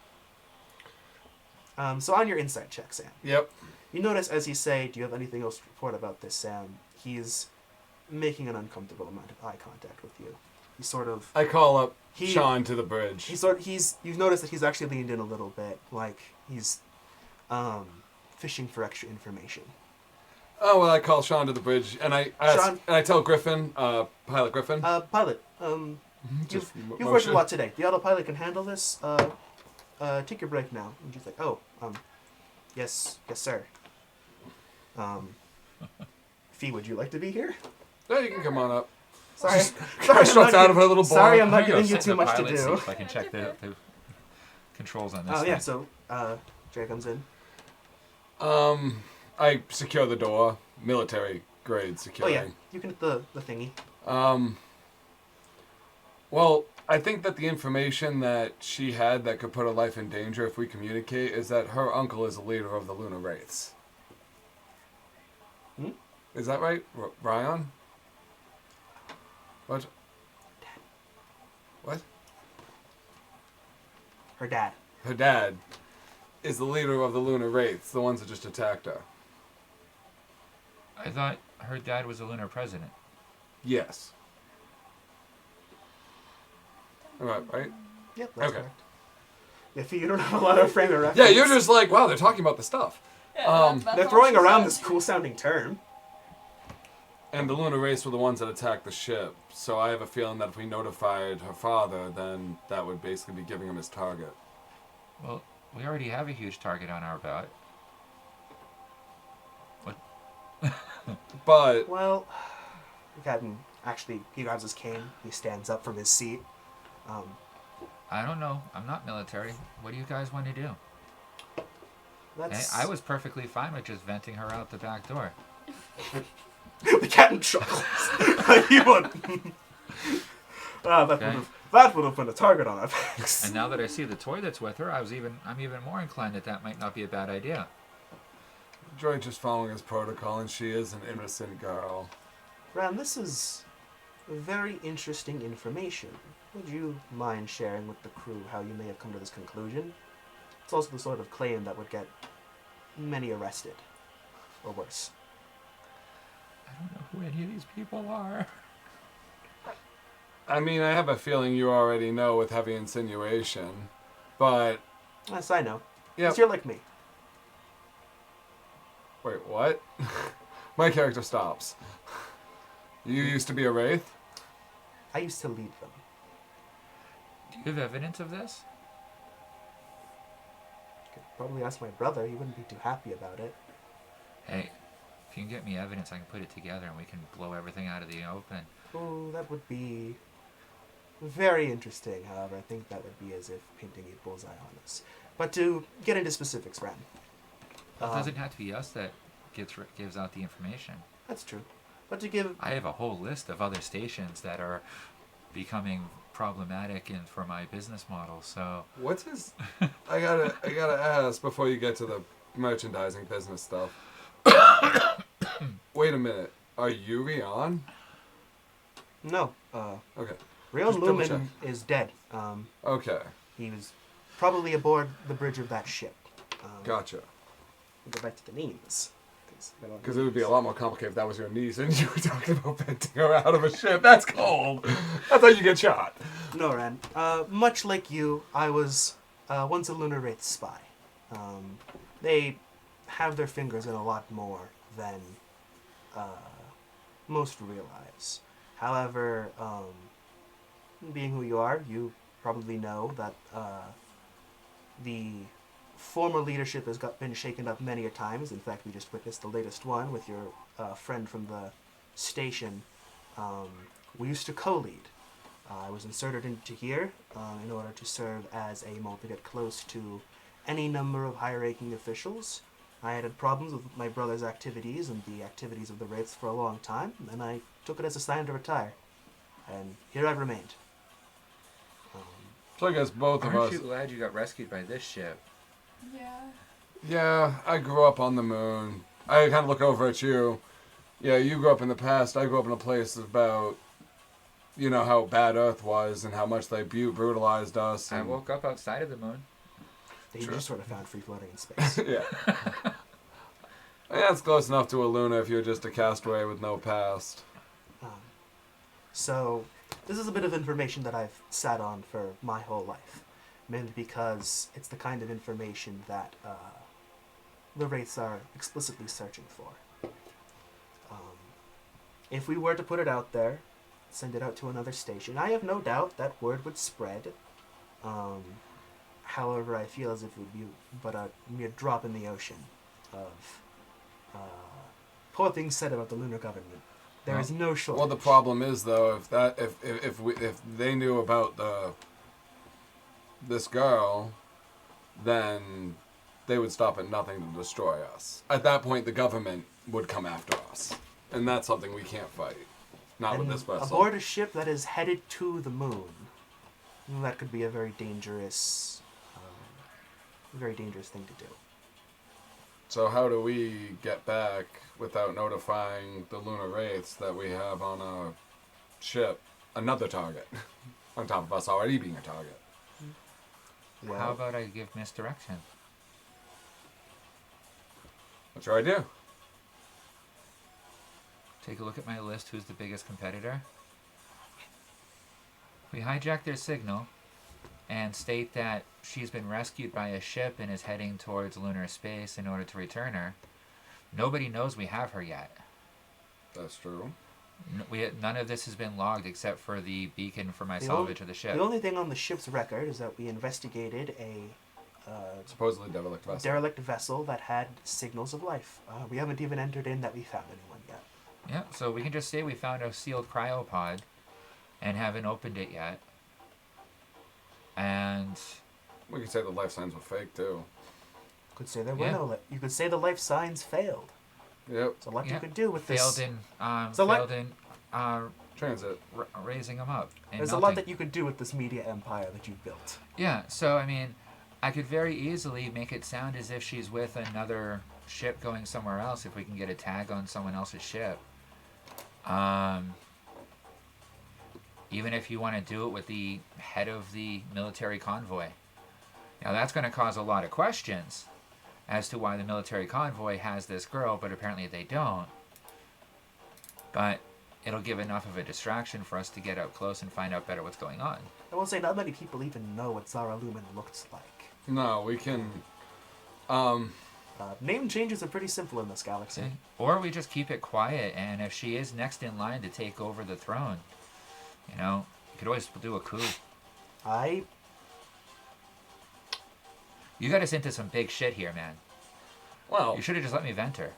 So on your insight check, Sam, Yep. you notice as he say, "Do you have anything else to report about this, Sam?" He's making an uncomfortable amount of eye contact with you. He's sort of I call up He- Sean to the bridge. you've noticed that he's actually leaned in a little bit, like he's fishing for extra information. Oh, well, I call Sean to the bridge, and I ask, Sean? and I tell Griffin, Pilot Griffin. Pilot, just you've worked a motion. lot today. The autopilot can handle this. Take your break now. And she's like, "Oh, yes, sir." Fee, would you like to be here? Yeah, you can come on up. Sorry, Kind of struts out of her little bar. Sorry, I'm not I'm gonna giving go you sit in too the much to pilot do. seat so I can check the controls on this. Oh yeah, thing. so Jay comes in. I secure the door. Military grade Oh security. yeah, you can hit the thingy. Well, I think that the information that she had that could put her life in danger if we communicate is that her uncle is a leader of the Lunar Wraiths. Hmm? Is that right, Ryan? What? What? Her dad. Her dad is the leader of the Lunar Wraiths, the ones that just attacked her. I thought her dad was a lunar president. Yes. Right? Yep, that's Okay. correct. Yeah, Fee, you don't have a lot of frame of reference. Yeah, you're just like, wow, they're talking about the stuff. That's They're all throwing she around says. this cool sounding term. And the Lunar Wraiths were the ones that attacked the ship, so I have a feeling that if we notified her father, then that would basically be giving him his target. Well, we already have a huge target on our back. But Well, the captain actually, he grabs his cane, he stands up from his seat. I don't know. I'm not military. What do you guys want to do? That's I was perfectly fine with just venting her out the back door. the captain chuckles. You would. Okay. That would have put a target on our backs. And now that I see the toy that's with her, I'm even more inclined that might not be a bad idea. Joy just following his protocol, and she is an innocent girl. Ram, this is very interesting information. Would you mind sharing with the crew how you may have come to this conclusion? It's also the sort of claim that would get many arrested, or worse. I don't know who any of these people are. I mean, I have a feeling you already know with heavy insinuation, but Yes, I know. yeah. 'Cause you're like me. Wait, what? My character stops. You used to be a wraith? I used to lead them. Do you have evidence of this? Could probably ask my brother. He wouldn't be too happy about it. Hey, if you can get me evidence, I can put it together and we can blow everything out of the open. Oh, that would be very interesting. However, I think that would be as if painting a bullseye on us. But to get into specifics, Ren. It doesn't have to be us that gives out the information. That's true. But to give... I have a whole list of other stations that are becoming problematic and for my business model. So What's his... I gotta ask before you get to the merchandising business stuff. Wait a minute. Are you Rion? No. Okay. Rion Just double Lumen is dead. Okay. He was probably aboard the bridge of that ship. Gotcha. We'll go back to the names. Because it would be a lot more complicated if that was your niece and you were talking about venting her out of a ship. That's cold. That's how you get shot. No, Ren. Much like you, I was once a Lunar Wraith spy. They have their fingers in a lot more than most realize. However, being who you are, you probably know that the former leadership has been shaken up many a times. In fact, we just witnessed the latest one with your friend from the station. We used to co-lead. I was inserted into here in order to serve as a mole to get close to any number of high-ranking officials. I had problems with my brother's activities and the activities of the Wraiths for a long time, and I took it as a sign to retire. And here I've remained. So I guess both of aren't us... you glad you got rescued by this ship? Yeah. Yeah, I grew up on the moon. I kind of look over at you. Yeah, you grew up in the past. I grew up in a place about, you know, how bad Earth was and how much they brutalized us. I And... woke up outside of the moon. They Sure. just sort of found free floating in space. Yeah. Yeah, it's close enough to a Luna if you're just a castaway with no past. So, this is a bit of information that I've sat on for my whole life. Mainly because it's the kind of information that the Wraiths are explicitly searching for. If we were to put it out there, send it out to another station, I have no doubt that word would spread. However, I feel as if it would be but a mere drop in the ocean of poor things said about the lunar government. There is no shortage. Well, the problem is though, if they knew about this girl, then they would stop at nothing to destroy us. At that point, the government would come after us, and that's something we can't fight. Not with And this vessel. aboard a ship that is headed to the moon, that could be a very dangerous thing to do. So how do we get back without notifying the Lunar Wraiths that we have on a ship another target on top of us already being a target? Well, How about I give misdirection? What's your idea? Take a look at my list. Who's the biggest competitor? We hijack their signal and state that she's been rescued by a ship and is heading towards lunar space in order to return her. Nobody knows we have her yet. That's true. None of this has been logged except for the beacon for my The salvage of the ship. the only thing on the ship's record is that we investigated a Supposedly derelict vessel. derelict vessel that had signals of life. We haven't even entered in that we found anyone yet. Yeah, so we can just say we found a sealed cryopod and haven't opened it yet. And We could say the life signs were fake too. Could say there were Yeah. no. You could say the life signs failed. Yep. There's a lot Yeah. you could do with failed this. in So what- failed in Transit. raising them up. And There's a melting. lot that you could do with this media empire that you've built. Yeah, so I mean, I could very easily make it sound as if she's with another ship going somewhere else if we can get a tag on someone else's ship. Even if you want to do it with the head of the military convoy. Now that's going to cause a lot of questions. as to why the military convoy has this girl, but apparently they don't. But it'll give enough of a distraction for us to get up close and find out better what's going on. I will say not many people even know what Zara Lumen looks like. No, we can. Name changes are pretty simple in this galaxy. Okay? Or we just keep it quiet, and if she is next in line to take over the throne, you know, you could always do a coup. You got us into some big shit here, man. Well, You should have just let me vent her.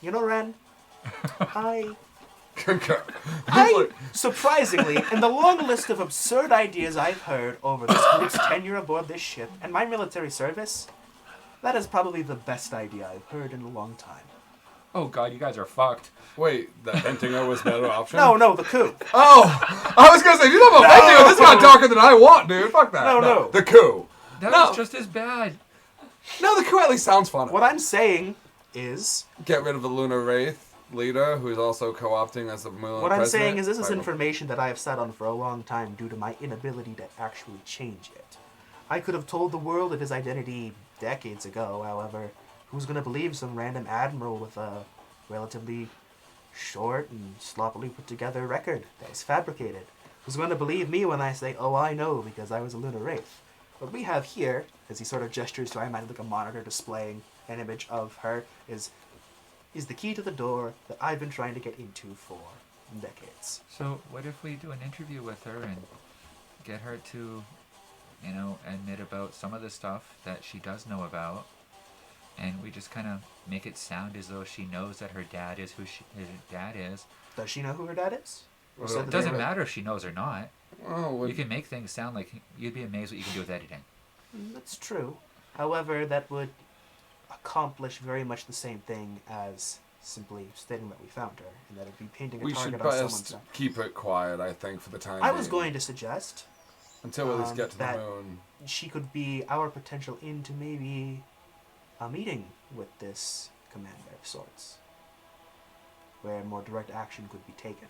You know, Ren, I concur. surprisingly, in the long list of absurd ideas I've heard over this group's tenure aboard this ship and my military service, that is probably the best idea I've heard in a long time. Oh god, you guys are fucked. Wait, that venting her was a better option? No, the coup. Oh, I was gonna say, if you talk about venting her, this is not darker than I want, dude. Fuck that. No. The coup. That No. was just as bad. No, the coup at least sounds fun. What I'm saying is, Get rid of the Lunar Wraith leader, who's also co-opting as the Mulan what I'm president. saying is this is Right. information that I have sat on for a long time due to my inability to actually change it. I could have told the world of his identity decades ago, however, who's going to believe some random admiral with a relatively short and sloppily put together record that was fabricated? Who's going to believe me when I say, oh, I know, because I was a Lunar Wraith? What we have here, as he sort of gestures to, I imagine, like a monitor displaying an image of her, is the key to the door that I've been trying to get into for decades. So what if we do an interview with her and get her to, you know, admit about some of the stuff that she does know about, and we just kind of make it sound as though she knows that her dad is who her dad is. Does she know who her dad is? Or Well, said It that doesn't they were- matter if she knows or not. Oh, You can make things sound like you'd be amazed what you can do with editing. That's true. However, that would accomplish very much the same thing as simply stating that we found her, and that it'd be painting a we should target on someone's best side. keep it quiet, I think, for the time I being. was going to suggest Until we at least get to the that- moon. she could be our potential into maybe a meeting with this commander of sorts, where more direct action could be taken.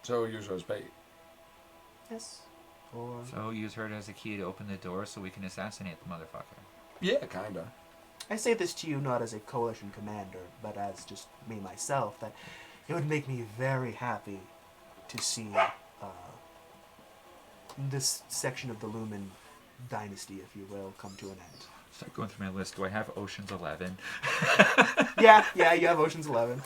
So use her as bait. Yes. Or So use her as a key to open the door so we can assassinate the motherfucker. Yeah, kinda. I say this to you not as a coalition commander, but as just me myself, that it would make me very happy to see this section of the Lumen dynasty, if you will, come to an end. Start going through my list. Do I have Ocean's 11? Yeah, you have Ocean's 11.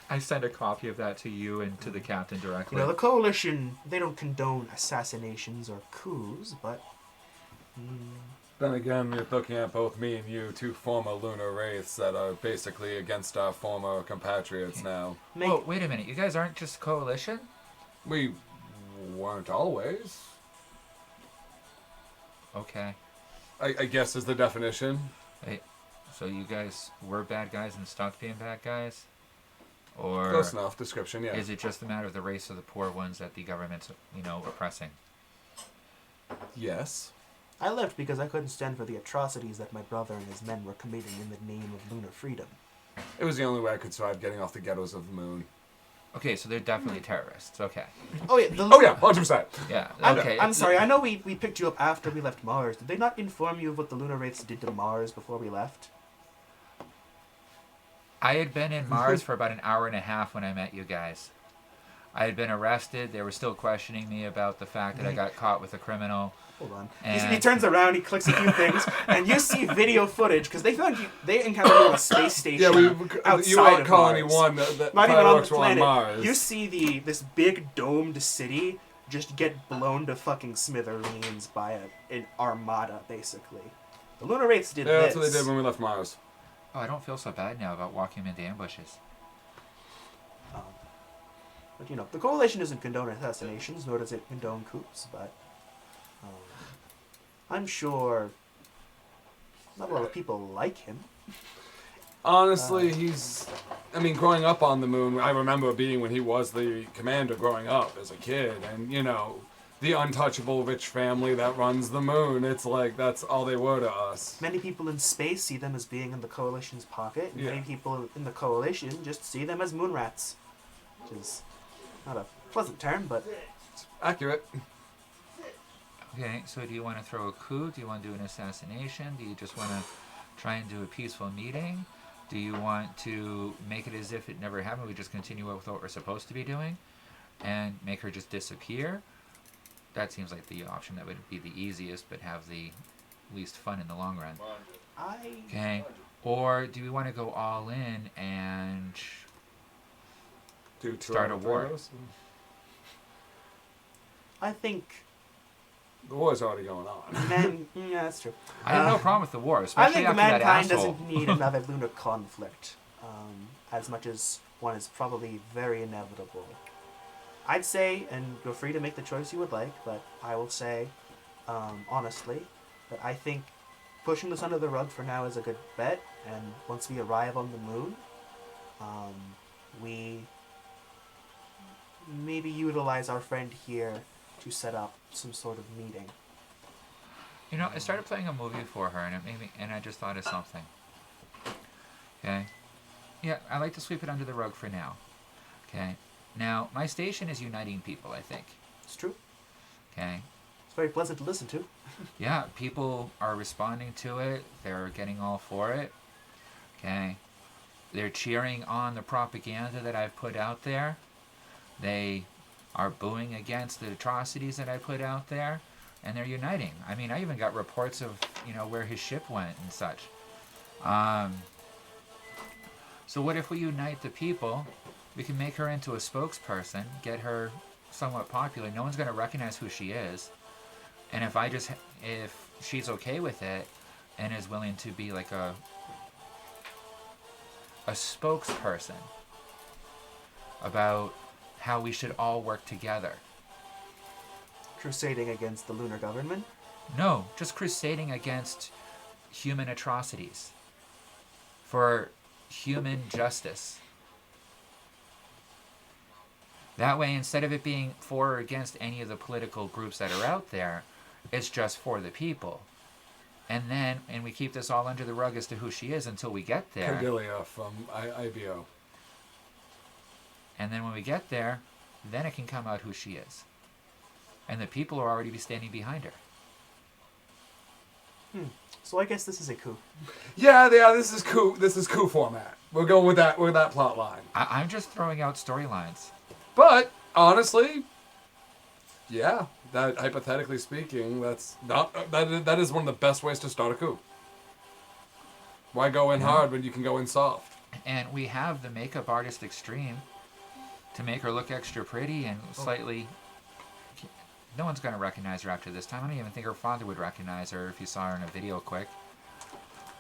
I send a copy of that to you and to the captain directly. You know, the coalition, they don't condone assassinations or coups, but Then again, you're looking at both me and you, two former lunar wraiths that are basically against our former compatriots now. make Whoa, wait a minute. You guys aren't just coalition? We weren't always. Okay. I guess is the definition. Wait, so you guys were bad guys and stopped being bad guys? Or Close enough description, yeah. is it just a matter of the race of the poor ones that the government's, you know, oppressing? Yes. I left because I couldn't stand for the atrocities that my brother and his men were committing in the name of lunar freedom. It was the only way I could survive getting off the ghettos of the moon. Okay, so they're definitely terrorists. Okay. Oh yeah, Oh yeah, 100%. Yeah, I'm, okay. I'm sorry, I know we picked you up after we left Mars. Did they not inform you of what the lunar wraiths did to Mars before we left? I had been in Mars for about an hour and a half when I met you guys. I had been arrested. They were still questioning me about the fact that I got caught with a criminal. Hold on. And- He turns around, he clicks a few things, and you see video footage, because they found you, they encountered you on a space station Yeah, outside you are of Colony Mars. 1. The Not even on the fireworks were on planet. Mars. You see this big domed city just get blown to fucking smithereens by an armada, basically. The lunar wraiths did Yeah, this. that's what they did when we left Mars. Oh, I don't feel so bad now about walking into ambushes. But, you know, the Coalition doesn't condone assassinations, nor does it condone coups, but I'm sure not a lot of people like him. Honestly, I mean, growing up on the moon, I remember being when he was the commander growing up as a kid, and, you know, the untouchable rich family that runs the moon. It's like, that's all they were to us. Many people in space see them as being in the Coalition's pocket, and Yeah. many people in the Coalition just see them as moon rats, which is not a pleasant term, but Accurate. Okay, so do you want to throw a coup? Do you want to do an assassination? Do you just want to try and do a peaceful meeting? Do you want to make it as if it never happened? We just continue with what we're supposed to be doing and make her just disappear? That seems like the option that would be the easiest but have the least fun in the long run. Okay, or do we want to go all in and start a war? I think The war's already going on. yeah, that's true. I have no problem with the war, I especially think after that mankind asshole. doesn't need another lunar conflict, as much as one is probably very inevitable. I'd say, and you're free to make the choice you would like, but I will say, honestly, that I think pushing this under the rug for now is a good bet, and once we arrive on the moon, we maybe utilize our friend here to set up some sort of meeting. You know, I started playing a movie for her, and it made me, and I just thought of something. Okay, yeah, I like to sweep it under the rug for now. Okay, now my station is uniting people. I think. It's true. Okay, It's very pleasant to listen to. yeah, people are responding to it. They're getting all for it. Okay, they're cheering on the propaganda that I've put out there. They are booing against the atrocities that I put out there, and they're uniting. I mean, I even got reports of, you know, where his ship went and such. So what if we unite the people? We can make her into a spokesperson, get her somewhat popular. No one's going to recognize who she is. And if she's okay with it and is willing to be like a spokesperson about how we should all work together. Crusading against the lunar government. No, just crusading against human atrocities. For human justice. That way, instead of it being for or against any of the political groups that are out there, it's just for the people. And we keep this all under the rug as to who she is until we get there. Cordelia from IBO. And then when we get there, then it can come out who she is. And the people will already be standing behind her. So I guess this is a coup. Yeah, this is coup. This is coup format. We're going with that plot line. I'm just throwing out storylines. But honestly, yeah, that hypothetically speaking, that is one of the best ways to start a coup. Why go in hard when you can go in soft? And we have the makeup artist Extreme to make her look extra pretty and slightly... No one's going to recognize her after this time. I don't even think her father would recognize her if you saw her in a video quick.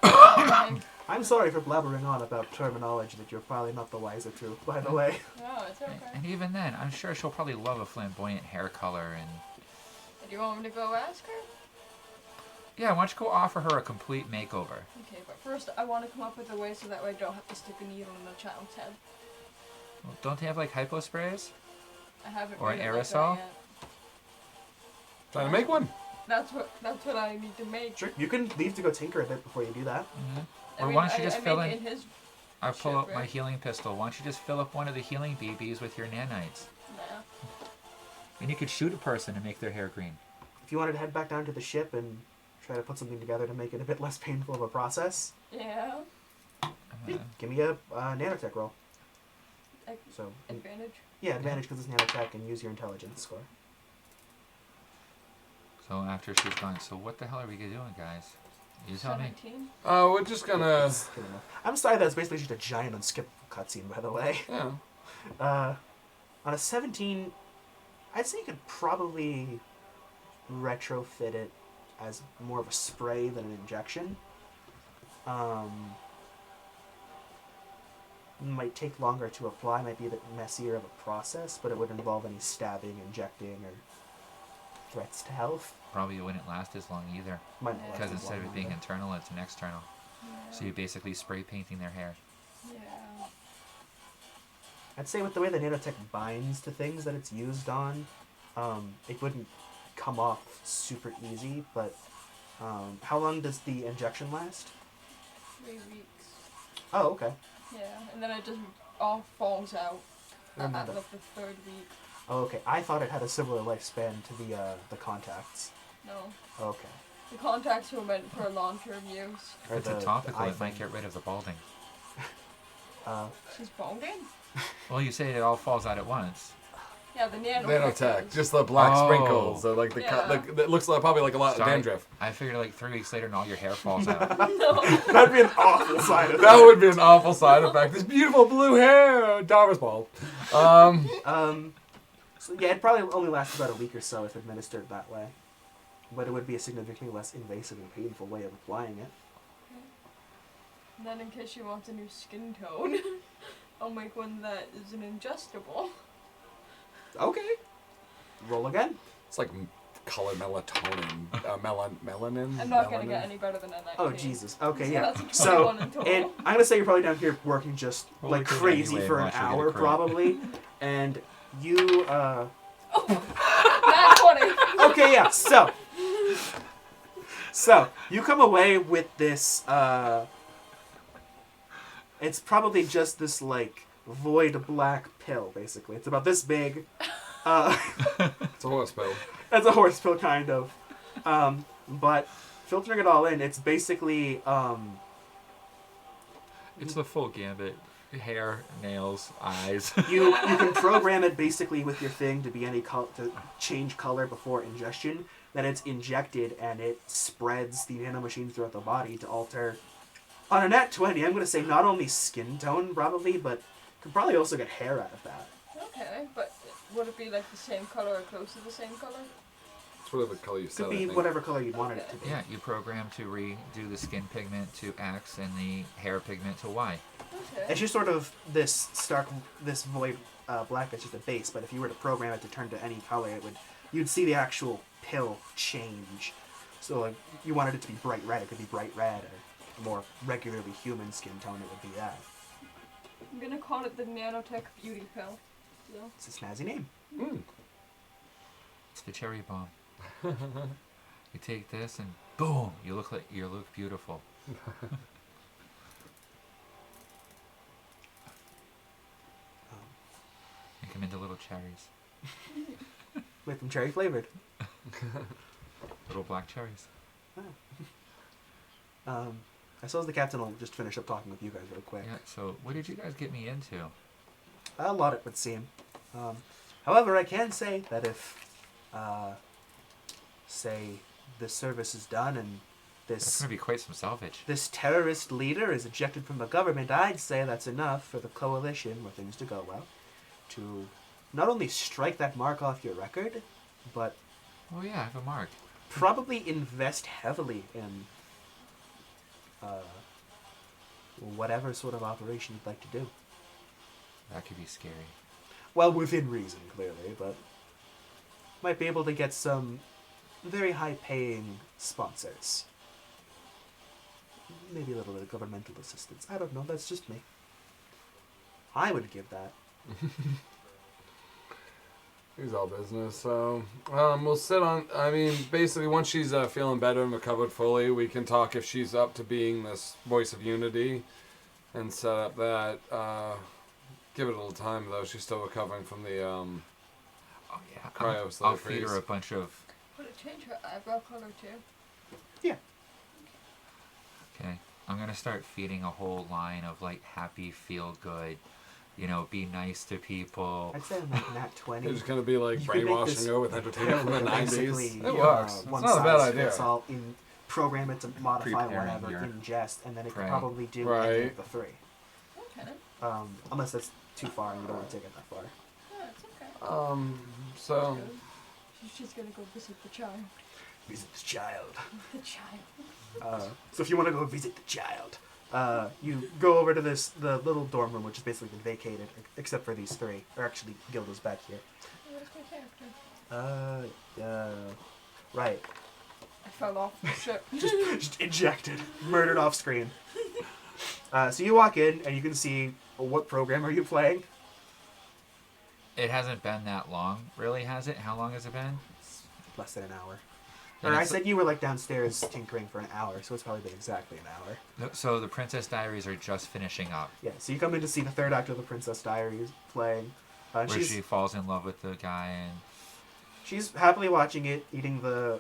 I'm sorry for blabbering on about terminology that you're probably not the wiser to, by the way. No, it's okay. And even then, I'm sure she'll probably love a flamboyant hair color. And Do you want me to go ask her? yeah, why don't you go offer her a complete makeover? Okay, but first I want to come up with a way so that way I don't have to stick a needle in the child's head. Well, don't they have like hypo sprays? I haven't Or made an it like aerosol? that yet. Trying to make one. That's what I need to make. Sure, you can leave to go tinker a bit before you do that. I Or mean, why don't you just I fill make in... it in his I pull shit, out my right? healing pistol. Why don't you just fill up one of the healing BBs with your nanites? Nah. And you could shoot a person and make their hair green. If you wanted to head back down to the ship and try to put something together to make it a bit less painful of a process, Yeah. give me a nanotech roll. Like, So, advantage. yeah, advantage because it's nanotech and use your intelligence score. So after she's gone, so what the hell are we doing, guys? You tell me. 17. We're just gonna. It's good enough. I'm sorry, that's basically just a giant unskippable cutscene, by the way. Yeah. On a 17, I'd say you could probably retrofit it as more of a spray than an injection. Might take longer to apply, might be a bit messier of a process, but it wouldn't involve any stabbing, injecting, or threats to health. Probably it wouldn't last as long either. Might not last Because as instead long of it being either. internal, it's an external. So you're basically spray painting their hair. Yeah. I'd say with the way the nanotech binds to things that it's used on, it wouldn't come off super easy, but how long does the injection last? 3 weeks. Oh, okay. Yeah, and then it just all falls out at Remember. like the 3rd week. Oh, okay. I thought it had a similar lifespan to the contacts. No. Okay. The contacts were meant for long-term use. If Or it's the- a topical, the it might iPhone. get rid of the balding. She's balding? Well, you say it all falls out at once. Yeah, the nanotech. Nanotech, is. just the black Oh. sprinkles, or like the Yeah. that looks like probably like a lot Sorry. of dandruff. I figured like 3 weeks later and all your hair falls out. No. That'd be an awful side of That would be an awful side effect. This beautiful blue hair, Darvis bald. So yeah, it'd probably only last about a week or so if administered that way. But it would be a significantly less invasive and painful way of applying it. And then in case she wants a new skin tone, I'll make one that is an ingestible. Okay. Roll again. It's like color melatonin, melanin. I'm not gonna melanin. get any better than a 19. Oh Jesus. Okay, So yeah. that's a So 21 in total. and I'm gonna say you're probably down here working just Roll like a crit crazy anyway, for an unless you get a hour crit. probably, and you Nat 20. okay, yeah. So you come away with this. It's probably just this like void black pill, basically. It's about this big. It's a horse pill. It's a horse pill, kind of. But filtering it all in, it's basically It's the full gambit. Hair, nails, eyes. you can program it basically with your thing to be any to change color before ingestion. Then it's injected and it spreads the nanomachine throughout the body to alter. On a nat 20, I'm going to say not only skin tone probably, but could probably also get hair out of that. Okay, but would it be like the same color or close to the same color? It's whatever color you said. Could I be think. whatever color you wanted it to be. Yeah, you program to redo the skin pigment to X and the hair pigment to Y. Okay. It's just sort of this void black that's just a base, but if you were to program it to turn to any color, you'd see the actual pill change. So like, you wanted it to be bright red, it could be bright red, or a more regularly human skin tone, it would be that. I'm gonna call it the nanotech beauty pill. So. It's a snazzy name. Mm. It's the cherry bomb. You take this and boom, you look beautiful. Make them into little cherries. With them cherry flavored. Little black cherries. I suppose the captain will just finish up talking with you guys real quick. Yeah, so what did you guys get me into? A lot, it would seem. However, I can say that if, say, this service is done and That's this gonna be quite some salvage. this terrorist leader is ejected from the government, I'd say that's enough for the coalition, were things to go well, to not only strike that mark off your record, but Oh yeah, I have a mark. probably invest heavily in whatever sort of operation you'd like to do. That could be scary. Well, within reason, clearly, but might be able to get some very high-paying sponsors. Maybe a little bit of governmental assistance. I don't know, that's just me. I would give that. He's all business. So we'll sit on. I mean, basically, once she's feeling better and recovered fully, we can talk if she's up to being this voice of unity, and set up that. Give it a little time though. She's still recovering from the. Oh yeah, Cryo I'll sleep feed her freeze. a bunch of. Would it change her eyebrow color too? Okay, I'm gonna start feeding a whole line of like happy, feel good, be nice to people. I'd say like nat 20. It's just gonna be like You could make brainwashing this her with entertainment from the pill basically, '90s. It works. It's one not a bad size idea. fits all in program it to modify Preparing whatever, your ingest, and then it could prey. probably do any Right. of the three. Okay. Unless that's too far and you don't want to take it that far. Yeah, it's okay. So Good. She's gonna go visit the child. Visit the child. The child. So if you want to go visit the child, you go over to the little dorm room, which has basically been vacated, except for these three. Or actually, Gilda's back here. Where's my character? Right. I fell off the ship. Just ejected, murdered off screen. So you walk in and you can see what program are you playing? It hasn't been that long, really, has it? How long has it been? Less than an hour. And Or I it's- said you were like downstairs tinkering for an hour, so it's probably been exactly an hour. No, so the Princess Diaries are just finishing up, Yeah. So you come in to see the third act of the Princess Diaries playing. where She's she falls in love with the guy and she's happily watching it, eating the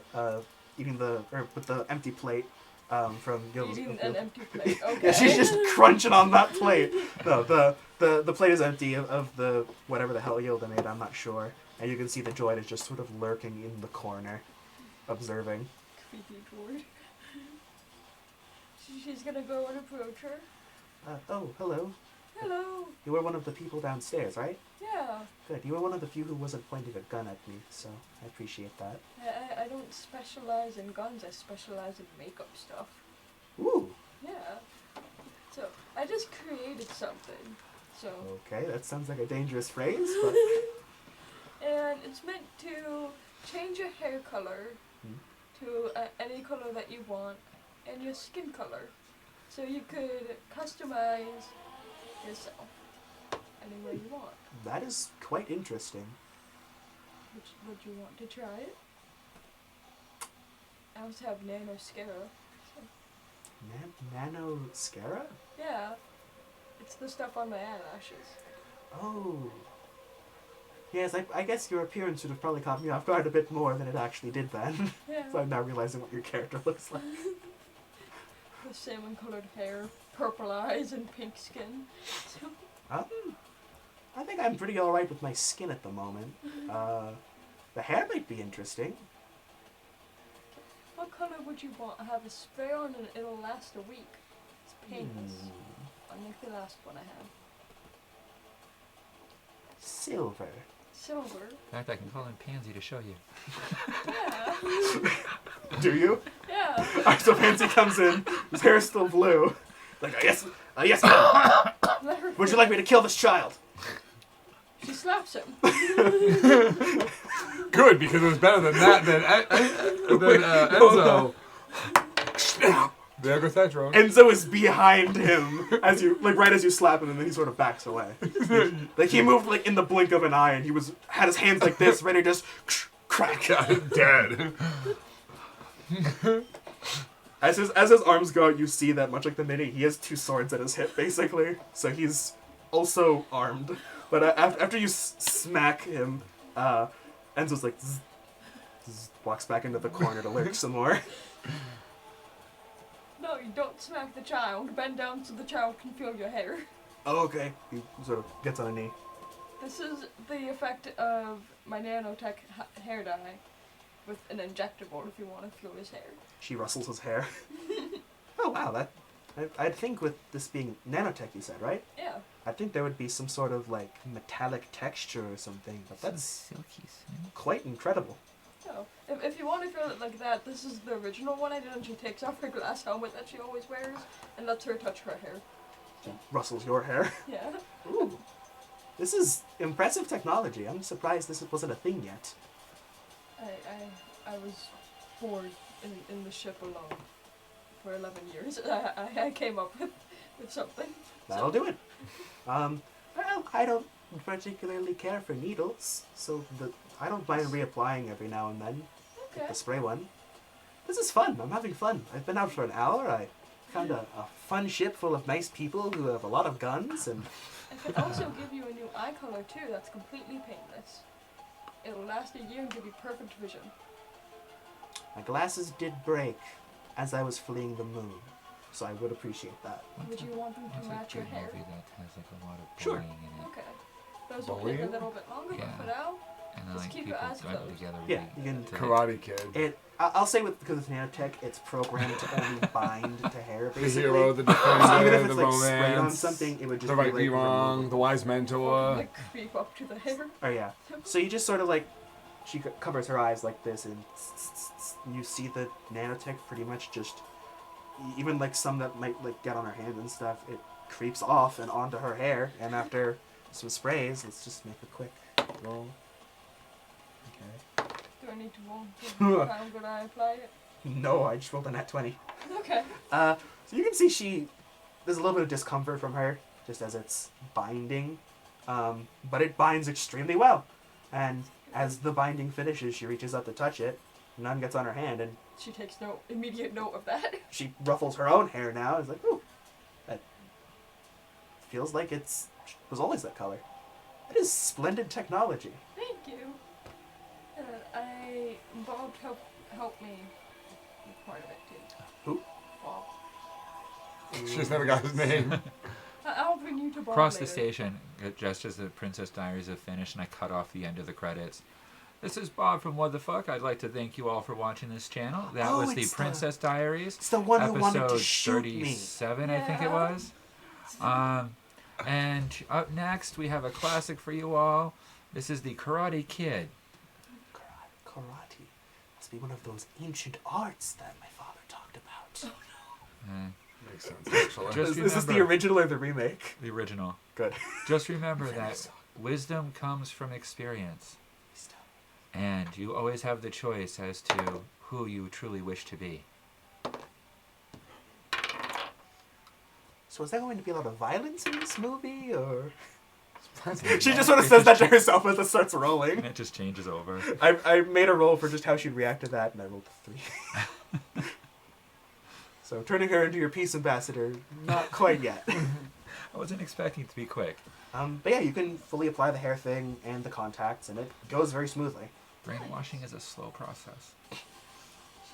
with the empty plate from Gil's. Eating an empty plate. Okay. Yeah, she's just crunching on that plate. No, the plate is empty of the whatever the hell Gilda made. I'm not sure, and you can see the droid is just sort of lurking in the corner, observing. Creepy droid. She's gonna go and approach her. Oh, hello. Hello. You were one of the people downstairs, right? Yeah. Good. You were one of the few who wasn't pointing a gun at me, so I appreciate that. I don't specialize in guns. I specialize in makeup stuff. Ooh. Yeah. So I just created something. So. Okay, that sounds like a dangerous phrase, but And it's meant to change your hair color to any color that you want and your skin color. So you could customize yourself any way you want. that is quite interesting. Would you want to try it? I also have Nanoscara. So, Nanoscara? yeah. It's the stuff on my eyelashes. Oh. Yes, I guess your appearance should have probably caught me off guard a bit more than it actually did then. Yeah. So I'm now realizing what your character looks like. The salmon colored hair, purple eyes, and pink skin. So, I think I'm pretty alright with my skin at the moment. The hair might be interesting. what color would you want? I have a spray on and it'll last a week. It's painless. Unlike the last one I had. Silver. Silver. In fact, I can call in Pansy to show you. Yeah. Do you? Yeah. Alright, so Pansy comes in, his hair is still blue. Like, yes, Let her would you like me to kill this child? She slaps him. Good, because it was better than that than Enzo. There goes that drone. Enzo is behind him as you, like, right as you slap him, and then he sort of backs away. Like, he moved, like, in the blink of an eye, and he had his hands like this, ready to just crack. Dead. As his arms go out, you see that, much like the mini, he has two swords at his hip, basically. So he's also armed. But after you smack him, Enzo's like, zzz, zzz, walks back into the corner to lurk some more. No, you don't smack the child. Bend down so the child can feel your hair. Oh, okay. He sort of gets on a knee. This is the effect of my nanotech hair dye with an injectable if you want to feel his hair. She rustles his hair. Oh, wow. I'd think with this being nanotech, you said, right? Yeah. I think there would be some sort of, like, metallic texture or something, but that's silky smooth. quite incredible. So, if you want to feel it like that, this is the original one I did, and she takes off her glass helmet that she always wears and lets her touch her hair. She rustles your hair. Yeah. Ooh. This is impressive technology. I'm surprised this wasn't a thing yet. I was bored in the ship alone for 11 years. I came up with something. That'll do it. Well, I don't particularly care for needles, so I don't mind reapplying every now and then. Okay. Like the spray one. This is fun. I'm having fun. I've been out for an hour. I found a fun ship full of nice people who have a lot of guns, and I could also give you a new eye color too that's completely painless. It'll last a year and give you perfect vision. my glasses did break as I was fleeing the moon, so I would appreciate that. Would you want them What's to a match your good hair? movie that has like a lot of Sure. bullying in it? Okay. Those will take a Bullying? little bit longer, Yeah. but for now, And then Just like keep people your eyes gun closed. together. Yeah, really you can- to- Karate Kid. I'll say because it's nanotech, it's programmed to only bind to hair, The basically. hero, the So even defender, if it's the like sprayed on romance, something, it would just the be rightly like wrong, removable. the wise or mentor. like creep up to the hair. Oh yeah. So you just sort of like, she covers her eyes like this, and you see the nanotech pretty much just, even like some that might like get on her hands and stuff, it creeps off and onto her hair. And after some sprays, let's just make a quick roll. Okay. Do I need to roll how good I apply it? No, I just rolled a nat 20. Okay. So you can see there's a little bit of discomfort from her, just as it's binding, but it binds extremely well. And as the binding finishes, she reaches up to touch it, none gets on her hand, and She takes immediate note of that. she ruffles her own hair now. It's like, ooh, that feels like was always that color. It is splendid technology. Thank you. I Bob helped me part of it too. Who? Bob. She's never got his name. I'll bring you to Bob Across later. the station, just as the Princess Diaries have finished, and I cut off the end of the credits. This is Bob from What the Fuck. I'd like to thank you all for watching this channel. That Oh, was the it's the- Princess Diaries. It's the one who wanted to Episode shoot me. 37, I think it Yeah. was. And up next, we have a classic for you all. This is the Karate Kid. Karate must be one of those ancient arts that my father talked about. Uh, Makes sense, actually. Just Is this the remember- original or the remake? the original. Good. Just remember that wisdom comes from experience. And you always have the choice as to who you truly wish to be. So is there going to be a lot of violence in this movie, or She she just sort of says that to herself as it starts rolling? And it just changes over. I made a roll for just how she'd react to that, and I rolled a 3. So turning her into your peace ambassador, not quite yet. I wasn't expecting it to be quick. But yeah, you can fully apply the hair thing and the contacts, and it goes very smoothly. Brainwashing is a slow process.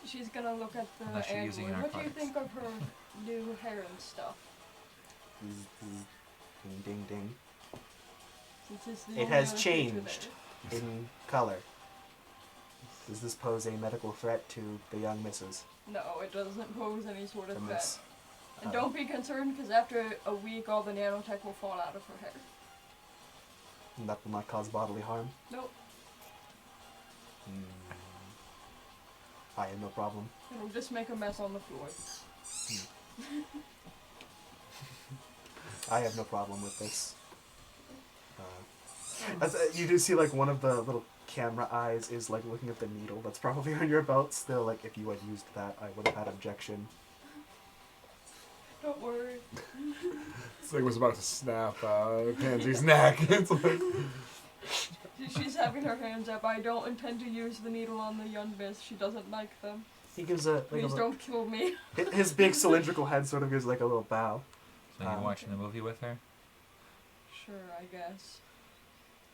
She's gonna look at the Unless you're using android. What do you narcotics. think of her new hair and stuff? Ding, ding, ding. Since it's the It only has other feature changed in color. Does this pose a medical threat to the young missus? there. No, it doesn't pose any sort of The threat. miss? And don't be concerned, because after a week, all the nanotech will fall out of her hair. And that will not cause bodily harm? Nope, I have no problem. it'll just make a mess on the floor. I have no problem with this. You do see like one of the little camera eyes is like looking at the needle that's probably on your belt still. Like if you had used that, I would have had objection. Don't worry. It's like it was about to snap Pansy's neck. It's like, She's having her hands up. I don't intend to use the needle on the young miss. She doesn't like them. He gives a like Please a, don't kill me. his big cylindrical head sort of gives like a little bow. So you're watching the movie with her? Sure, I guess.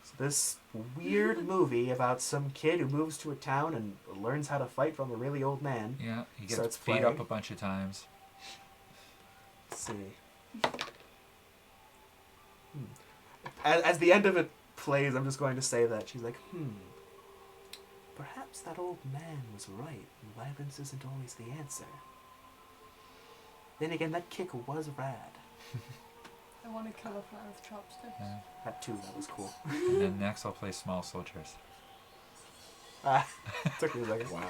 So this weird movie about some kid who moves to a town and learns how to fight from a really old man. Yeah, he gets Starts beat up playing. a bunch of times. Let's see. As the end of it plays, I'm just going to say that she's like, perhaps that old man was right. Violence isn't always the answer. Then again, that kick was rad. I want to kill a fly with chopsticks. Yeah. That too, that was cool. And then next I'll play Small Soldiers. Took me a second. wow.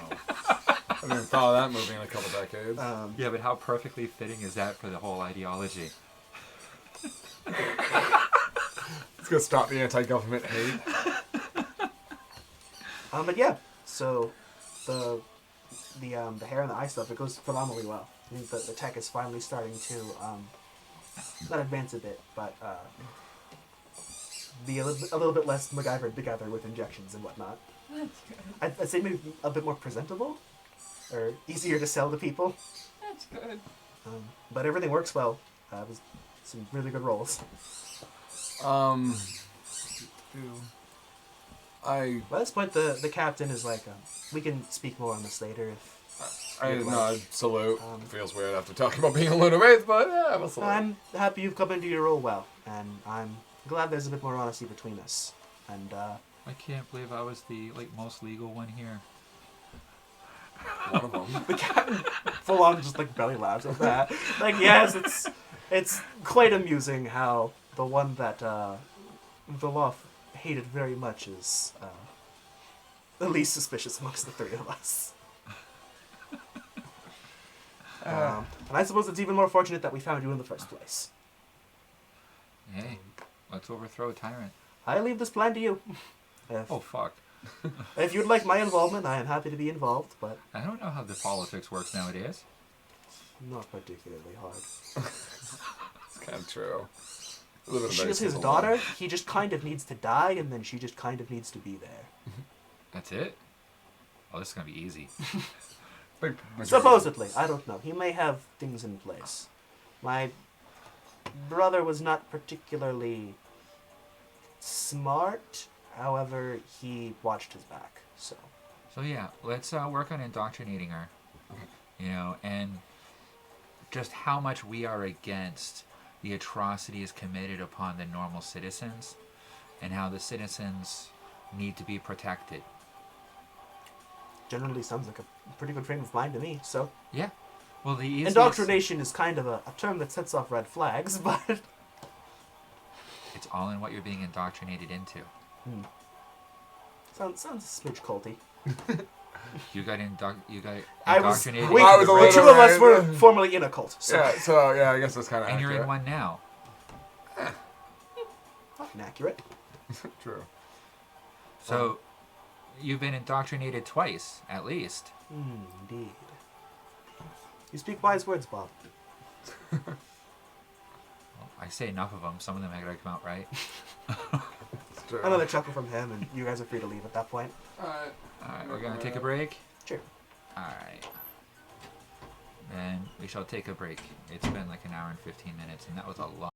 I didn't even follow that movie in a couple decades. Yeah, but how perfectly fitting is that for the whole ideology? It's gonna stop the anti-government hate. But yeah, so the hair and the eye stuff, it goes phenomenally well. I think the tech is finally starting to not advance a bit, but be a little bit less MacGyver together with injections and whatnot. That's good. I'd say maybe a bit more presentable, or easier to sell to people. That's good. But everything works well. It was some really good rolls. I By this point, the captain is like, we can speak more on this later. nod, salute. Um, Feels weird after talking about being a Lunar Wraith, but yeah, I'm a salute. I'm happy you've come into your role well, and I'm glad there's a bit more honesty between us. And I can't believe I was the most legal one here. One of them. the captain full on just like belly laughs at that. Like, yes, it's quite amusing how the one that Veloff hated very much is the least suspicious amongst the three of us. And I suppose it's even more fortunate that we found you in the first place. Hey, let's overthrow a tyrant. I leave this plan to you. Oh, fuck. If you'd like my involvement, I am happy to be involved, but I don't know how the politics works nowadays. not particularly hard. It's kind of true. A little bit She very is his simple daughter. one. He just kind of needs to die, and then she just kind of needs to be there. That's it? Oh, this is gonna be easy. Big- Supposedly. I don't know. He may have things in place. My brother was not particularly smart. However, he watched his back, so. So yeah, let's work on indoctrinating her. You know, and just how much we are against the atrocities committed upon the normal citizens, and how the citizens need to be protected. Generally sounds like a pretty good frame of mind to me. So Yeah. Well, the easiest... indoctrination is kind of a term that sets off red flags, but It's all in what you're being indoctrinated into. sounds a smidge culty. You got I was. indoctrinated. We, I was a the little two of us were bit- formerly in a cult. So Yeah, so yeah, I guess that's kind of and you're accurate. in one now. fucking accurate. True. So, you've been indoctrinated twice, at least. Indeed. You speak wise words, Bob. Well, I say enough of them. Some of them are going to come out right. It's true. Another chuckle from him, and you guys are free to leave at that point. Alright. Alright, we're going to take a break. Sure. Alright. Then we shall take a break. It's been like an hour and 15 minutes, and that was a long